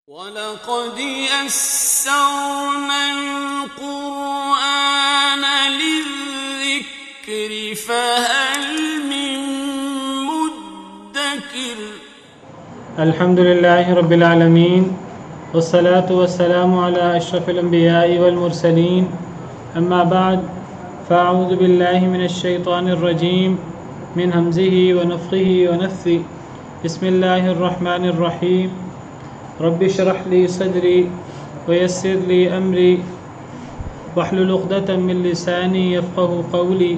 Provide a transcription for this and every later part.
وَلَقَدْ يَسَّرْنَا الْقُرْآنَ لِلذِّكْرِ فَهَلْ مِن مُّدَّكِرٍ الحمد لله رب العالمين والصلاة والسلام على أشرف الأنبياء والمرسلين أما بعد فأعوذ بالله من الشيطان الرجيم من همزه ونفخه ونفثه بسم الله الرحمن الرحيم رب اشرح لي صدري ويسر لي أمري واحلل عقدة من لساني يفقهوا قولي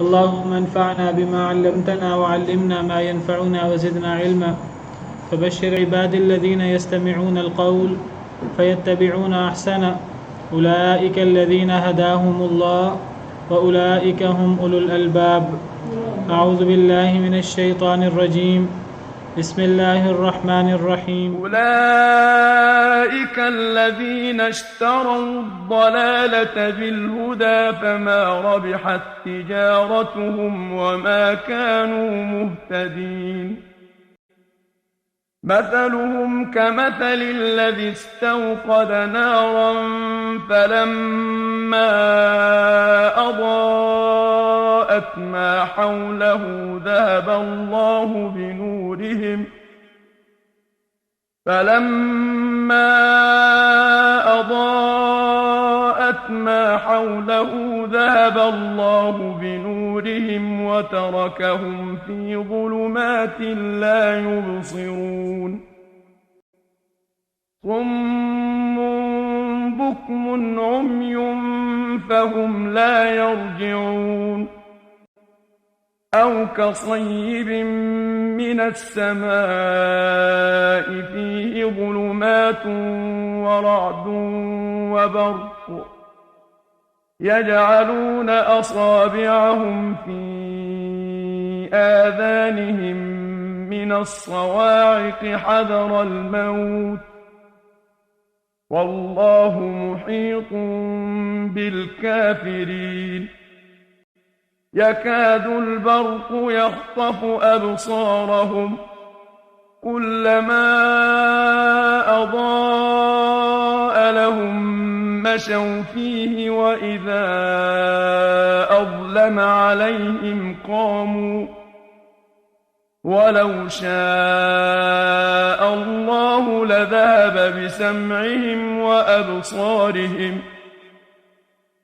اللهم انفعنا بما علمتنا وعلمنا ما ينفعنا وزدنا علما فبشر عباد الذين يستمعون القول فيتبعون أحسنه أولئك الذين هداهم الله وأولئك هم أولو الألباب أعوذ بالله من الشيطان الرجيم بسم الله الرحمن الرحيم أولئك الذين اشتروا الضلالة بالهدى فما ربحت تجارتهم وما كانوا مهتدين مثلهم كمثل الذي استوقد نارا فلما أضاءت ما حوله ذهب الله بنورهم وتركهم في ظلمات لا يبصرون صم بكم عمي فهم لا يرجعون أو كصيب من السماء فيه ظلمات ورعد وبرق يجعلون أصابعهم في آذانهم من الصواعق حذر الموت والله محيط بالكافرين يكاد البرق يخطف أبصارهم كلما أضاء لهم مشوا فيه وإذا أظلم عليهم قاموا ولو شاء الله لذهب بسمعهم وأبصارهم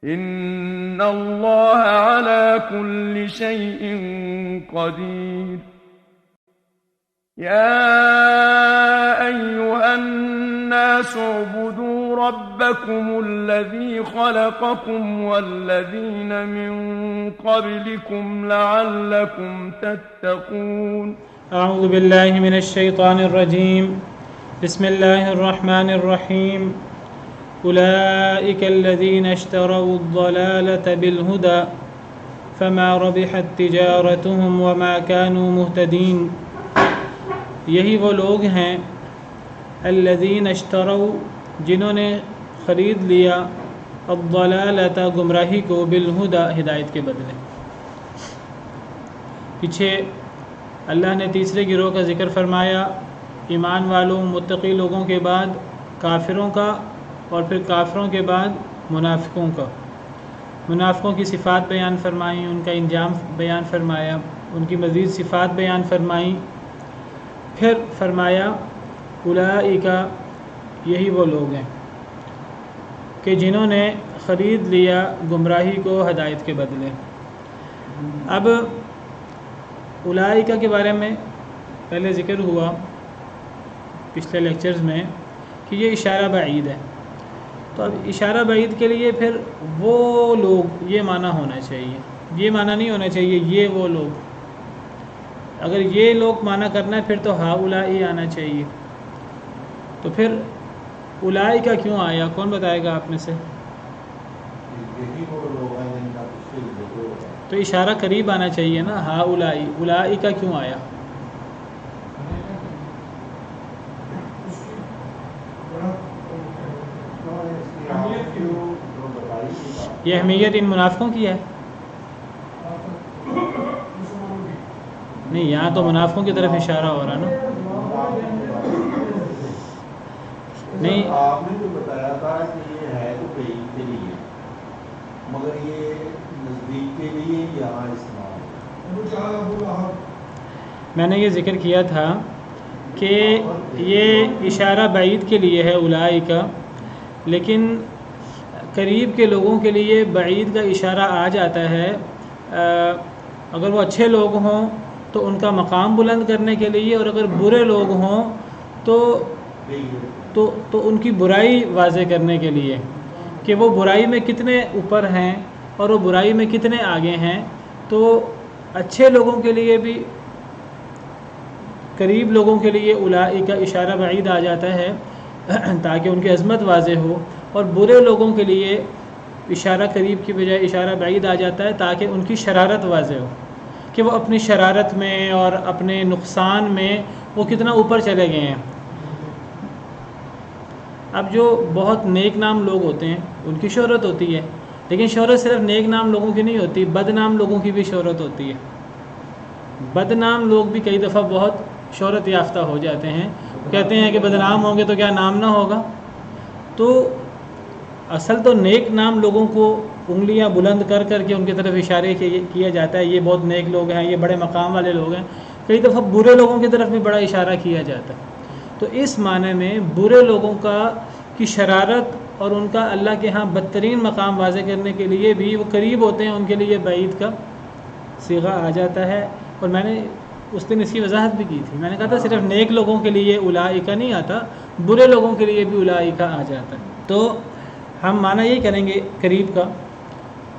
إن الله على كل شيء قدير يا أيها الناس اعبدوا ربكم الذي خلقكم والذين من قبلكم لعلكم تتقون أعوذ بالله من الشيطان الرجيم بسم الله الرحمن الرحيم أولئك الذين اشتروا الضلالة بالهدى فما ربحت تجارتهم وما كانوا مهتدين یہی وہ لوگ ہیں الذین اشتروا جنہوں نے خرید لیا الضلالۃ گمراہی کو بالہدی ہدایت کے بدلے۔ پیچھے اللہ نے تیسرے گروہ کا ذکر فرمایا، ایمان والوں متقی لوگوں کے بعد کافروں کا، اور پھر کافروں کے بعد منافقوں کا۔ منافقوں کی صفات بیان فرمائیں، ان کا انجام بیان فرمایا، ان کی مزید صفات بیان فرمائیں، پھر فرمایا اولئک یہی وہ لوگ ہیں کہ جنہوں نے خرید لیا گمراہی کو ہدایت کے بدلے۔ اب اولئک کے بارے میں پہلے ذکر ہوا پچھلے لیکچرز میں کہ یہ اشارہ بعید ہے، تو اب اشارہ بعید کے لیے پھر وہ لوگ یہ معنی ہونا چاہیے، یہ معنی نہیں ہونا چاہیے یہ وہ لوگ۔ اگر یہ لوگ معنی کرنا ہے پھر تو ہؤلائی آنا چاہیے، تو پھر اولئک کیوں آیا؟ کون بتائے گا آپ میں سے؟ تو اشارہ قریب آنا چاہیے نا، ہؤلائی، اولئک کیوں آیا؟ یہ اہمیت ان منافقوں کی ہے؟ نہیں، یہاں تو منافقوں کی طرف اشارہ ہو رہا نا۔ نہیں آپ نے جو بتایا تھا کہ یہ ہے تو بعید کے لیے، مگر یہ نزدیک کے لیے یہاں استعمال ہے۔ میں نے یہ ذکر کیا تھا کہ یہ اشارہ بعید کے لیے ہے اولئک، لیکن قریب کے لوگوں کے لیے بعید کا اشارہ آ جاتا ہے اگر وہ اچھے لوگ ہوں تو ان کا مقام بلند کرنے کے لیے، اور اگر برے لوگ ہوں تو ان کی برائی واضح کرنے کے لیے کہ وہ برائی میں کتنے اوپر ہیں اور وہ برائی میں کتنے آگے ہیں۔ تو اچھے لوگوں کے لیے بھی، قریب لوگوں کے لیے اولئک کا اشارہ بعید آ جاتا ہے تاکہ ان کی عظمت واضح ہو، اور برے لوگوں کے لیے اشارہ قریب کی بجائے اشارہ بعید آ جاتا ہے تاکہ ان کی شرارت واضح ہو کہ وہ اپنی شرارت میں اور اپنے نقصان میں وہ کتنا اوپر چلے گئے ہیں۔ اب جو بہت نیک نام لوگ ہوتے ہیں ان کی شہرت ہوتی ہے، لیکن شہرت صرف نیک نام لوگوں کی نہیں ہوتی، بدنام لوگوں کی بھی شہرت ہوتی ہے۔ بدنام لوگ بھی کئی دفعہ بہت شہرت یافتہ ہو جاتے ہیں، کہتے ہیں کہ بدنام ہوں گے تو کیا نام نہ ہوگا۔ تو اصل تو نیک نام لوگوں کو انگلیاں بلند کر کر کے ان کی طرف اشارے کیا جاتا ہے، یہ بہت نیک لوگ ہیں، یہ بڑے مقام والے لوگ ہیں۔ کئی دفعہ برے لوگوں کی طرف بھی بڑا اشارہ کیا جاتا ہے۔ تو اس معنی میں برے لوگوں کی شرارت اور ان کا اللہ کے ہاں بدترین مقام واضح کرنے کے لیے بھی وہ قریب ہوتے ہیں، ان کے لیے بعید کا صیغہ آ جاتا ہے۔ اور میں نے اس دن اس کی وضاحت بھی کی تھی، میں نے کہا تھا صرف نیک لوگوں کے لیے اولئک نہیں آتا، برے لوگوں کے لیے بھی اولئک آ جاتا ہے۔ تو ہم معنی یہی کریں گے قریب کا،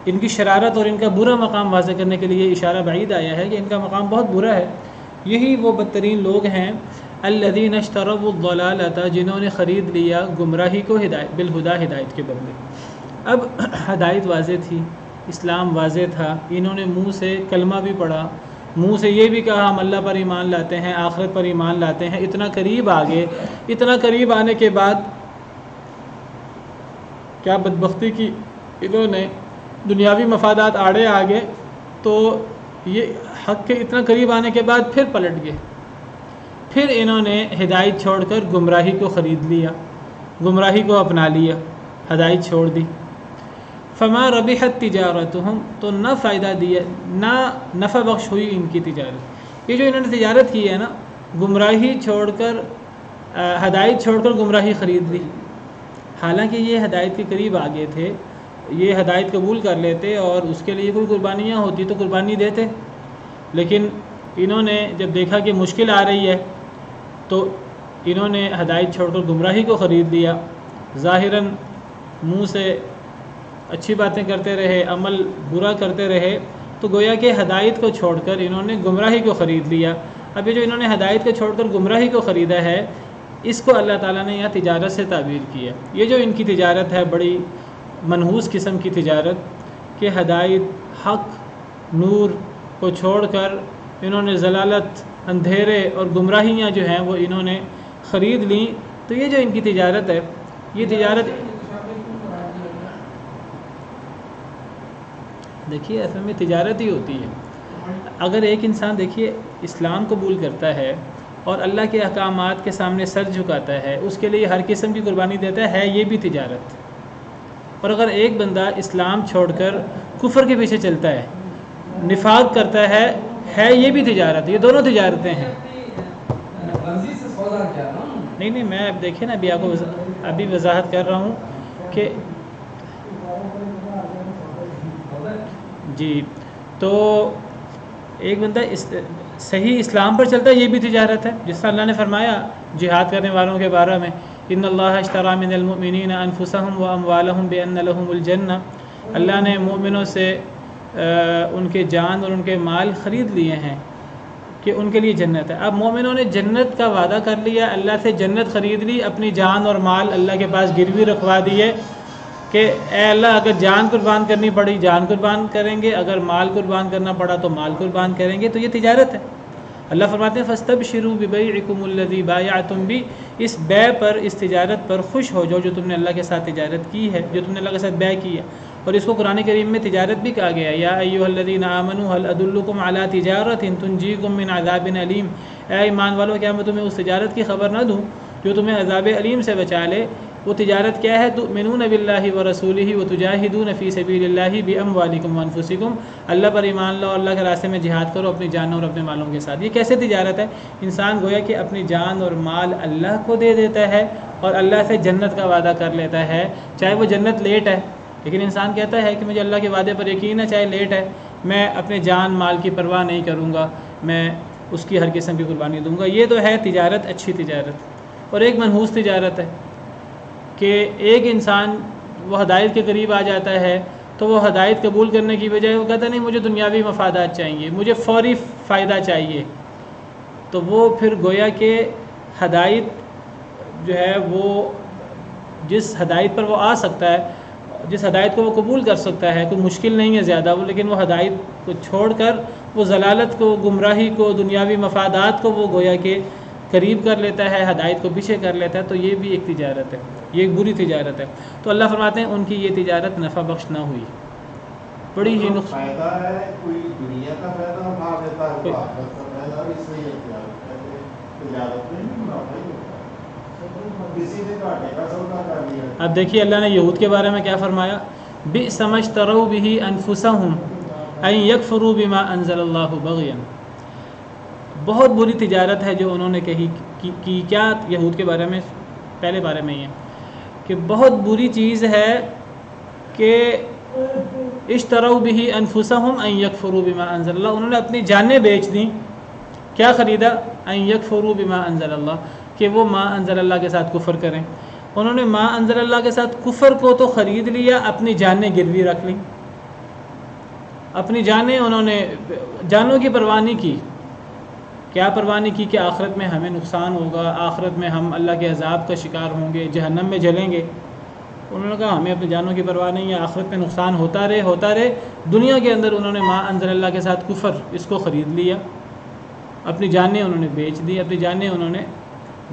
ان کی شرارت اور ان کا برا مقام واضح کرنے کے لیے اشارہ بعید آیا ہے کہ ان کا مقام بہت برا ہے۔ یہی وہ بدترین لوگ ہیں الذین اشتروا الضلالۃ، جنہوں نے خرید لیا گمراہی کو بالہدیٰ، ہدایت کے بدلے۔ اب ہدایت واضح تھی، اسلام واضح تھا، انہوں نے منہ سے کلمہ بھی پڑھا، منہ سے یہ بھی کہا ہم اللہ پر ایمان لاتے ہیں، آخرت پر ایمان لاتے ہیں، اتنا قریب آگے، اتنا قریب آنے کے بعد کیا بدبختی کی، انہوں نے دنیاوی مفادات آڑے آگے، تو یہ حق کے اتنا قریب آنے کے بعد پھر پلٹ گئے، پھر انہوں نے ہدایت چھوڑ کر گمراہی کو خرید لیا، گمراہی کو اپنا لیا، ہدایت چھوڑ دی۔ فما ربحت تجارتہم، تو نہ فائدہ دیا، نہ نفع بخش ہوئی ان کی تجارت۔ یہ جو انہوں نے تجارت کی ہے نا، گمراہی چھوڑ کر، ہدایت چھوڑ کر گمراہی خرید لی، حالانکہ یہ ہدایت کے قریب آگے تھے، یہ ہدایت قبول کر لیتے اور اس کے لیے کوئی قربانیاں ہوتی تو قربانی دیتے، لیکن انہوں نے جب دیکھا کہ مشکل آ رہی ہے تو انہوں نے ہدایت چھوڑ کر گمراہی کو خرید لیا۔ ظاہراً منہ سے اچھی باتیں کرتے رہے، عمل برا کرتے رہے، تو گویا کہ ہدایت کو چھوڑ کر انہوں نے گمراہی کو خرید لیا۔ اب یہ جو انہوں نے ہدایت کو چھوڑ کر گمراہی کو خریدا ہے، اس کو اللہ تعالیٰ نے یہاں تجارت سے تعبیر کیا۔ یہ جو ان کی تجارت ہے بڑی منحوس قسم کی تجارت، کہ ہدایت، حق، نور کو چھوڑ کر انہوں نے ضلالت، اندھیرے اور گمراہیاں جو ہیں وہ انہوں نے خرید لیں۔ تو یہ جو ان کی تجارت ہے، یہ تجارت دیکھیے اصل میں تجارت ہی ہوتی ہے۔ اگر ایک انسان دیکھیے اسلام قبول کرتا ہے اور اللہ کے احکامات کے سامنے سر جھکاتا ہے، اس کے لیے ہر قسم کی قربانی دیتا ہے، یہ بھی تجارت۔ اور اگر ایک بندہ اسلام چھوڑ کر کفر کے پیچھے چلتا ہے، نفاق کرتا ہے یہ بھی تجارت، یہ دونوں تجارتیں ہیں۔ نہیں میں اب دیکھیں نا، ابھی آپ کو ابھی وضاحت کر رہا ہوں کہ جی، تو ایک بندہ صحیح اسلام پر چلتا ہے، یہ بھی تجارت ہے، جس طرح اللہ نے فرمایا جہاد کرنے والوں کے بارے میں، ان اللہ اشتری من المؤمنین انفسهم واموالهم بان لهم الجنہ، اللہ نے مومنوں سے ان کے جان اور ان کے مال خرید لیے ہیں کہ ان کے لیے جنت ہے۔ اب مومنوں نے جنت کا وعدہ کر لیا، اللہ سے جنت خرید لی، اپنی جان اور مال اللہ کے پاس گروی رکھوا دیے کہ اے اللہ اگر جان قربان کرنی پڑی جان قربان کریں گے، اگر مال قربان کرنا پڑا تو مال قربان کریں گے۔ تو یہ تجارت ہے۔ اللہ فرماتے ہیں فاستبشروا ببیعکم الذی بایعتم بہ، اس بیع پر، اس تجارت پر خوش ہو جو تم نے اللہ کے ساتھ تجارت کی ہے، جو تم نے اللہ کے ساتھ بیع کی ہے۔ اور اس کو قرآن کریم میں تجارت بھی کہا گیا ہے، یا ایھا الذین آمنوا ھل ادلکم علی تجارۃ تنجیکم من عذاب علیم، اے ایمان والو کیا میں تمہیں اس تجارت کی خبر نہ دوں جو تمہیں عذاب علیم سے بچا لے۔ وہ تجارت کیا ہے؟ تؤمنون باللہ ورسولہ وتجاہدون فی سبیل اللہ باموالکم وانفسکم، اللہ پر ایمان لاؤ، اللہ کے راستے میں جہاد کرو اپنی جانوں اور اپنے مالوں کے ساتھ۔ یہ کیسے تجارت ہے؟ انسان گویا کہ اپنی جان اور مال اللہ کو دے دیتا ہے اور اللہ سے جنت کا وعدہ کر لیتا ہے، چاہے وہ جنت لیٹ ہے، لیکن انسان کہتا ہے کہ مجھے اللہ کے وعدے پر یقین ہے، چاہے لیٹ ہے، میں اپنے جان مال کی پرواہ نہیں کروں گا، میں اس کی ہر قسم کی قربانی دوں گا۔ یہ تو ہے تجارت، اچھی تجارت۔ اور ایک منحوس تجارت ہے کہ ایک انسان وہ ہدایت کے قریب آ جاتا ہے تو وہ ہدایت قبول کرنے کی بجائے وہ کہتا نہیں مجھے دنیاوی مفادات چاہیے، مجھے فوری فائدہ چاہیے، تو وہ پھر گویا کہ ہدایت جو ہے وہ جس ہدایت پر وہ آ سکتا ہے، جس ہدایت کو وہ قبول کر سکتا ہے، کوئی مشکل نہیں ہے زیادہ وہ، لیکن وہ ہدایت کو چھوڑ کر وہ ضلالت کو، گمراہی کو، دنیاوی مفادات کو وہ گویا کہ قریب کر لیتا ہے، ہدایت کو پیچھے کر لیتا ہے، تو یہ بھی ایک تجارت ہے، یہ ایک بری تجارت ہے۔ تو اللہ فرماتے ہیں ان کی یہ تجارت نفع بخش نہ ہوئی، بڑی ہی فائدہ ہے، کوئی دنیا کا فائدہ اٹھا لیتا ہے، کوئی آخرت کا فائدہ، اس لیے تجارت میں نہیں منافع ہی ہوتا ہے، کسی نے گھاٹے کا سودا کر لیا۔ اب دیکھیے اللہ نے یہود کے بارے میں کیا فرمایا، بئس ما اشتروا به انفسهم ان یکفروا بما انزل اللہ بغیا، بہت بری تجارت ہے جو انہوں نے کہی کی کیا یہود کے بارے میں، پہلے بارے میں یہ کہ بہت بری چیز ہے کہ اشتروا به انفسهم ان یکفروا بما انزل اللہ، انہوں نے اپنی جانیں بیچ دیں، کیا خریدا؟ ان یکفروا بما انزل اللہ، کہ وہ ما انزل اللہ کے ساتھ کفر کریں۔ انہوں نے ما انزل اللہ کے ساتھ کفر کو تو خرید لیا، اپنی جانیں گروی رکھ لیں، اپنی جانیں انہوں نے، جانوں کی پرواہ نہیں کی۔ کیا پرواہ نہیں کی کہ آخرت میں ہمیں نقصان ہوگا، آخرت میں ہم اللہ کے عذاب کا شکار ہوں گے، جہنم میں جلیں گے۔ انہوں نے کہا ہمیں اپنی جانوں کی پرواہ نہیں ہے، آخرت میں نقصان ہوتا رہے۔ دنیا کے اندر انہوں نے ما انزل اللہ کے ساتھ کفر اس کو خرید لیا، اپنی جانیں انہوں نے بیچ دی، اپنی جانیں انہوں نے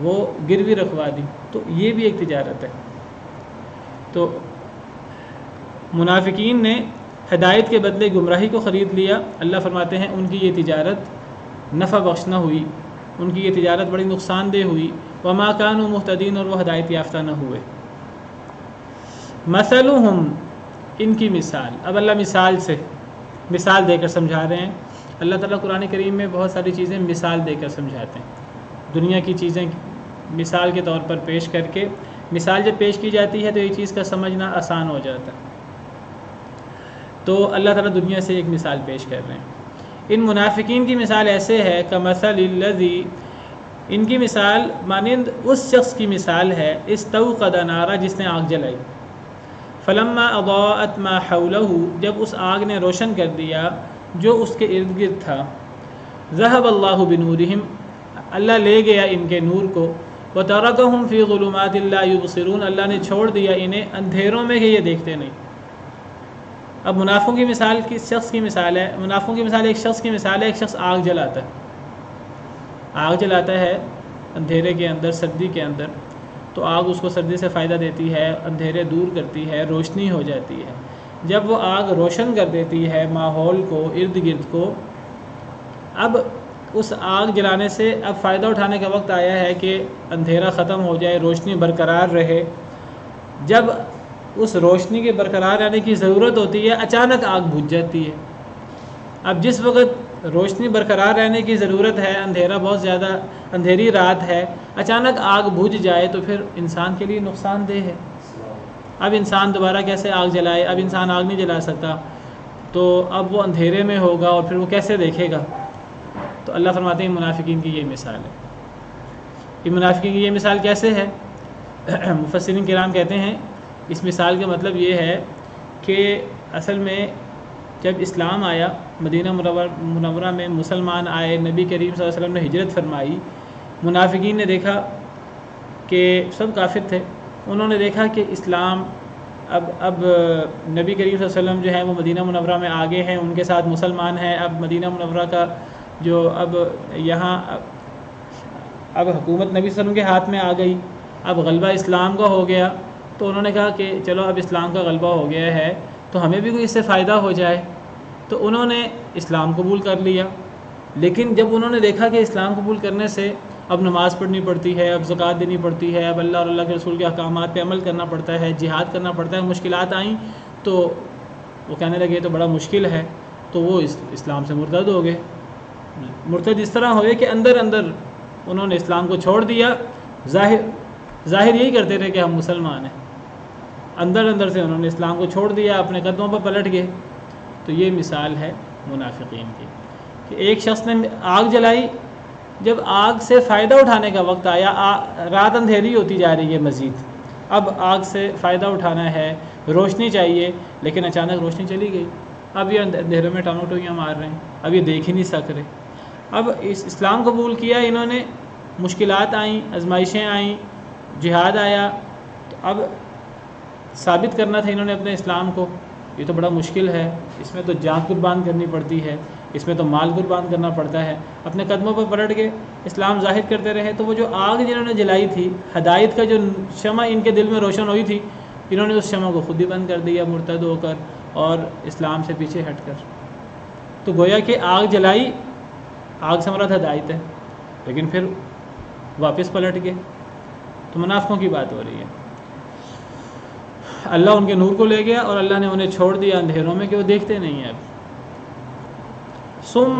وہ گروی رکھوا دی، تو یہ بھی ایک تجارت ہے۔ تو منافقین نے ہدایت کے بدلے گمراہی کو خرید لیا، اللہ فرماتے ہیں ان کی یہ تجارت نفع بخش نہ ہوئی، ان کی یہ تجارت بڑی نقصان دہ ہوئی۔ وما كانوا مہتدین، اور وہ ہدایت یافتہ نہ ہوئے۔ مثلہم، ان کی مثال، اب اللہ مثال دے کر سمجھا رہے ہیں۔ اللہ تعالیٰ قرآن کریم میں بہت ساری چیزیں مثال دے کر سمجھاتے ہیں، دنیا کی چیزیں مثال کے طور پر پیش کر کے، مثال جب پیش کی جاتی ہے تو یہ چیز کا سمجھنا آسان ہو جاتا ہے۔ تو اللہ تعالیٰ دنیا سے ایک مثال پیش کر رہے ہیں۔ ان منافقین کی مثال ایسے ہے کمثل الذی، ان کی مثال مانند اس شخص کی مثال ہے استوقد نارا، جس نے آگ جلائی، فلما اضاءت ما حولہ، جب اس آگ نے روشن کر دیا جو اس کے ارد گرد تھا، ذہب اللہ بنورہم، اللہ لے گیا ان کے نور کو، وترکہم فی ظلمات لا یبصرون، اللہ نے چھوڑ دیا انہیں اندھیروں میں کہ یہ دیکھتے نہیں۔ اب منافقوں کی مثال کس شخص کی مثال ہے؟ منافقوں کی مثال ایک شخص کی مثال ہے، ایک شخص آگ جلاتا ہے، آگ جلاتا ہے اندھیرے کے اندر، سردی کے اندر، تو آگ اس کو سردی سے فائدہ دیتی ہے، اندھیرے دور کرتی ہے، روشنی ہو جاتی ہے۔ جب وہ آگ روشن کر دیتی ہے ماحول کو، ارد گرد کو، اب اس آگ جلانے سے اب فائدہ اٹھانے کا وقت آیا ہے کہ اندھیرا ختم ہو جائے، روشنی برقرار رہے۔ جب اس روشنی کے برقرار رہنے کی ضرورت ہوتی ہے، اچانک آگ بجھ جاتی ہے۔ اب جس وقت روشنی برقرار رہنے کی ضرورت ہے، اندھیرا بہت زیادہ، اندھیری رات ہے، اچانک آگ بجھ جائے تو پھر انسان کے لیے نقصان دہ ہے۔ اب انسان دوبارہ کیسے آگ جلائے؟ اب انسان آگ نہیں جلا سکتا، تو اب وہ اندھیرے میں ہوگا اور پھر وہ کیسے دیکھے گا؟ تو اللہ فرماتے ہیں منافقین کی یہ مثال ہے۔ یہ منافقین کی یہ مثال کیسے ہے؟ مفسرین کرام کہتے ہیں اس مثال کا مطلب یہ ہے کہ اصل میں جب اسلام آیا، مدینہ منورہ میں مسلمان آئے، نبی کریم صلی اللہ علیہ وسلم نے ہجرت فرمائی، منافقین نے دیکھا کہ سب کافر تھے، انہوں نے دیکھا کہ اسلام اب نبی کریم صلی اللہ علیہ وسلم جو ہیں وہ مدینہ منورہ میں آگے ہیں، ان کے ساتھ مسلمان ہیں، اب مدینہ منورہ کا جو اب یہاں اب حکومت نبی صلی اللہ علیہ وسلم کے ہاتھ میں آ گئی، اب غلبہ اسلام کا ہو گیا، تو انہوں نے کہا کہ چلو اب اسلام کا غلبہ ہو گیا ہے تو ہمیں بھی کوئی اس سے فائدہ ہو جائے، تو انہوں نے اسلام قبول کر لیا۔ لیکن جب انہوں نے دیکھا کہ اسلام قبول کرنے سے اب نماز پڑھنی پڑتی ہے، اب زکوٰۃ دینی پڑتی ہے، اب اللہ اور اللہ کے رسول کے احکامات پہ عمل کرنا پڑتا ہے، جہاد کرنا پڑتا ہے، مشکلات آئیں تو وہ کہنے لگے یہ تو بڑا مشکل ہے، تو وہ اسلام سے مرتد ہو گئے۔ مرتد اس طرح ہوئے کہ اندر اندر انہوں نے اسلام کو چھوڑ دیا، ظاہر یہی کرتے رہے کہ ہم مسلمان ہیں، اندر اندر سے انہوں نے اسلام کو چھوڑ دیا، اپنے قدموں پر پلٹ گئے۔ تو یہ مثال ہے منافقین کی کہ ایک شخص نے آگ جلائی، جب آگ سے فائدہ اٹھانے کا وقت آیا، رات اندھیری ہوتی جا رہی ہے مزید، اب آگ سے فائدہ اٹھانا ہے، روشنی چاہیے، لیکن اچانک روشنی چلی گئی، اب یہ اندھیروں میں ٹانگوں ٹوئیاں مار رہے ہیں، اب یہ دیکھ ہی نہیں سک رہے۔ اب اسلام قبول کیا انہوں نے، مشکلات آئیں، آزمائشیں آئیں، جہاد آیا، تو اب ثابت کرنا تھا انہوں نے اپنے اسلام کو، یہ تو بڑا مشکل ہے، اس میں تو جان قربان کرنی پڑتی ہے، اس میں تو مال قربان کرنا پڑتا ہے، اپنے قدموں پر پلٹ کے اسلام ظاہر کرتے رہے۔ تو وہ جو آگ جنہوں نے جلائی تھی، ہدایت کا جو شمع ان کے دل میں روشن ہوئی تھی، انہوں نے اس شمع کو خود ہی بند کر دیا مرتد ہو کر اور اسلام سے پیچھے ہٹ کر۔ تو گویا کہ آگ جلائی، آگ سے مراد ہدایت ہے، لیکن پھر واپس پلٹ گئے۔ تو منافقوں کی بات ہو رہی ہے، اللہ ان کے نور کو لے گیا اور اللہ نے انہیں چھوڑ دیا اندھیروں میں کہ وہ دیکھتے نہیں ہیں۔ اب سم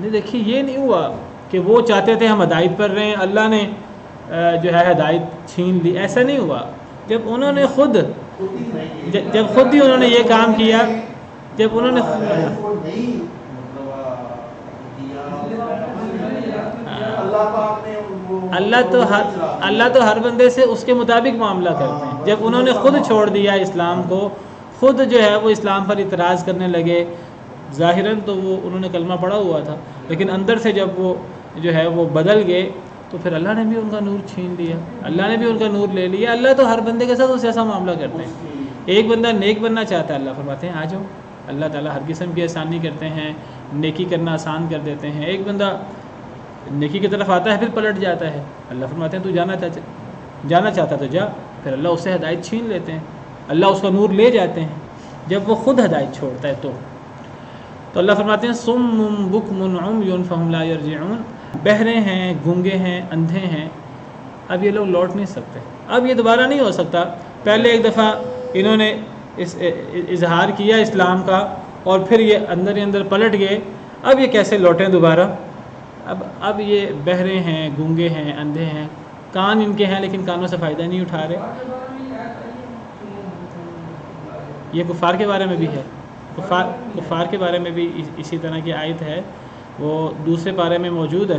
نہیں، دیکھیے یہ نہیں ہوا کہ وہ چاہتے تھے ہم ہدایت پر رہیں، اللہ نے جو ہے ہدایت چھین لی، ایسا نہیں ہوا۔ جب انہوں نے خود ہی انہوں نے یہ کام کیا، جب انہوں نے اللہ تو ہر بندے سے اس کے مطابق معاملہ کرتے ہیں۔ جب انہوں نے خود چھوڑ دیا اسلام کو، خود جو ہے وہ اسلام پر اعتراض کرنے لگے، ظاہراً تو وہ انہوں نے کلمہ پڑھا ہوا تھا، لیکن اندر سے جب وہ جو ہے وہ بدل گئے تو پھر اللہ نے بھی ان کا نور چھین لیا، اللہ نے بھی ان کا نور لے لیا۔ اللہ تو ہر بندے کے ساتھ اس ایسا معاملہ کرتے ہیں۔ ایک بندہ نیک بننا چاہتا ہے، اللہ فرماتے ہیں آ جاؤ، اللہ تعالیٰ ہر قسم کی آسانی کرتے ہیں، نیکی کرنا آسان کر دیتے ہیں۔ ایک بندہ نیکی کی طرف آتا ہے پھر پلٹ جاتا ہے، اللہ فرماتے ہیں تو جانا چاہتا تو جا، پھر اللہ اس سے ہدایت چھین لیتے ہیں، اللہ اس کا نور لے جاتے ہیں جب وہ خود ہدایت چھوڑتا ہے۔ تو اللہ فرماتے ہیں صم بکم عمی فہم لا یرجعون، بہرے ہیں، گونگے ہیں، اندھے ہیں، اب یہ لوگ لوٹ نہیں سکتے، اب یہ دوبارہ نہیں ہو سکتا۔ پہلے ایک دفعہ انہوں نے اظہار کیا اسلام کا اور پھر یہ اندر ہی اندر پلٹ گئے، اب یہ کیسے لوٹیں دوبارہ؟ اب یہ بہرے ہیں، گونگے ہیں، اندھے ہیں، کان ان کے ہیں لیکن کانوں سے فائدہ نہیں اٹھا رہے۔ یہ کفار کے بارے میں بھی ہے، کفار کے بارے میں بھی اسی طرح کی آیت ہے، وہ دوسرے پارے میں موجود ہے،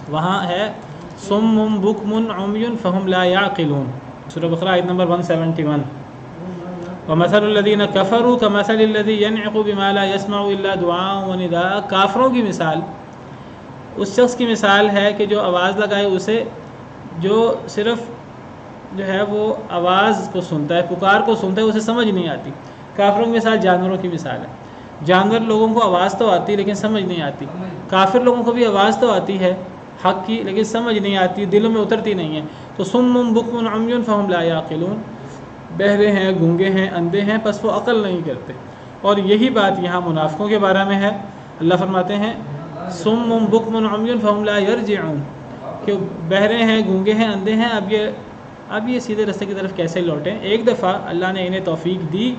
وہاں ہے صم بکم عمی فہم لا یعقلون، سورہ بقرہ آیت نمبر 171۔ وَمَثَلُ الَّذِينَ كَفَرُوا كَمَثَلِ الَّذِي يَنْعِقُ بِمَا لَا يَسْمَعُ إِلَّا دُعَاءً وَنِدَاءً، کافروں کی مثال اس شخص کی مثال ہے کہ جو آواز لگائے اسے، جو صرف جو ہے وہ آواز کو سنتا ہے، پکار کو سنتا ہے، اسے سمجھ نہیں آتی۔ کافروں کی مثال جانوروں کی مثال ہے، جانور لوگوں کو آواز تو آتی لیکن سمجھ نہیں آتی، کافر لوگوں کو بھی آواز تو آتی ہے حق کی لیکن سمجھ نہیں آتی، دلوں میں اترتی نہیں ہے۔ تو صم بکم عمی فہم لا یعقلون، بہرے ہیں، گونگے ہیں، اندھے ہیں، پس وہ عقل نہیں کرتے۔ اور یہی بات یہاں منافقوں کے بارے میں ہے، اللہ فرماتے ہیں صم بکم عمی فہم لا یرجعون، کہ بہرے ہیں، گونگے ہیں، اندھے ہیں، اب یہ سیدھے رستے کی طرف کیسے لوٹیں؟ ایک دفعہ اللہ نے انہیں توفیق دی،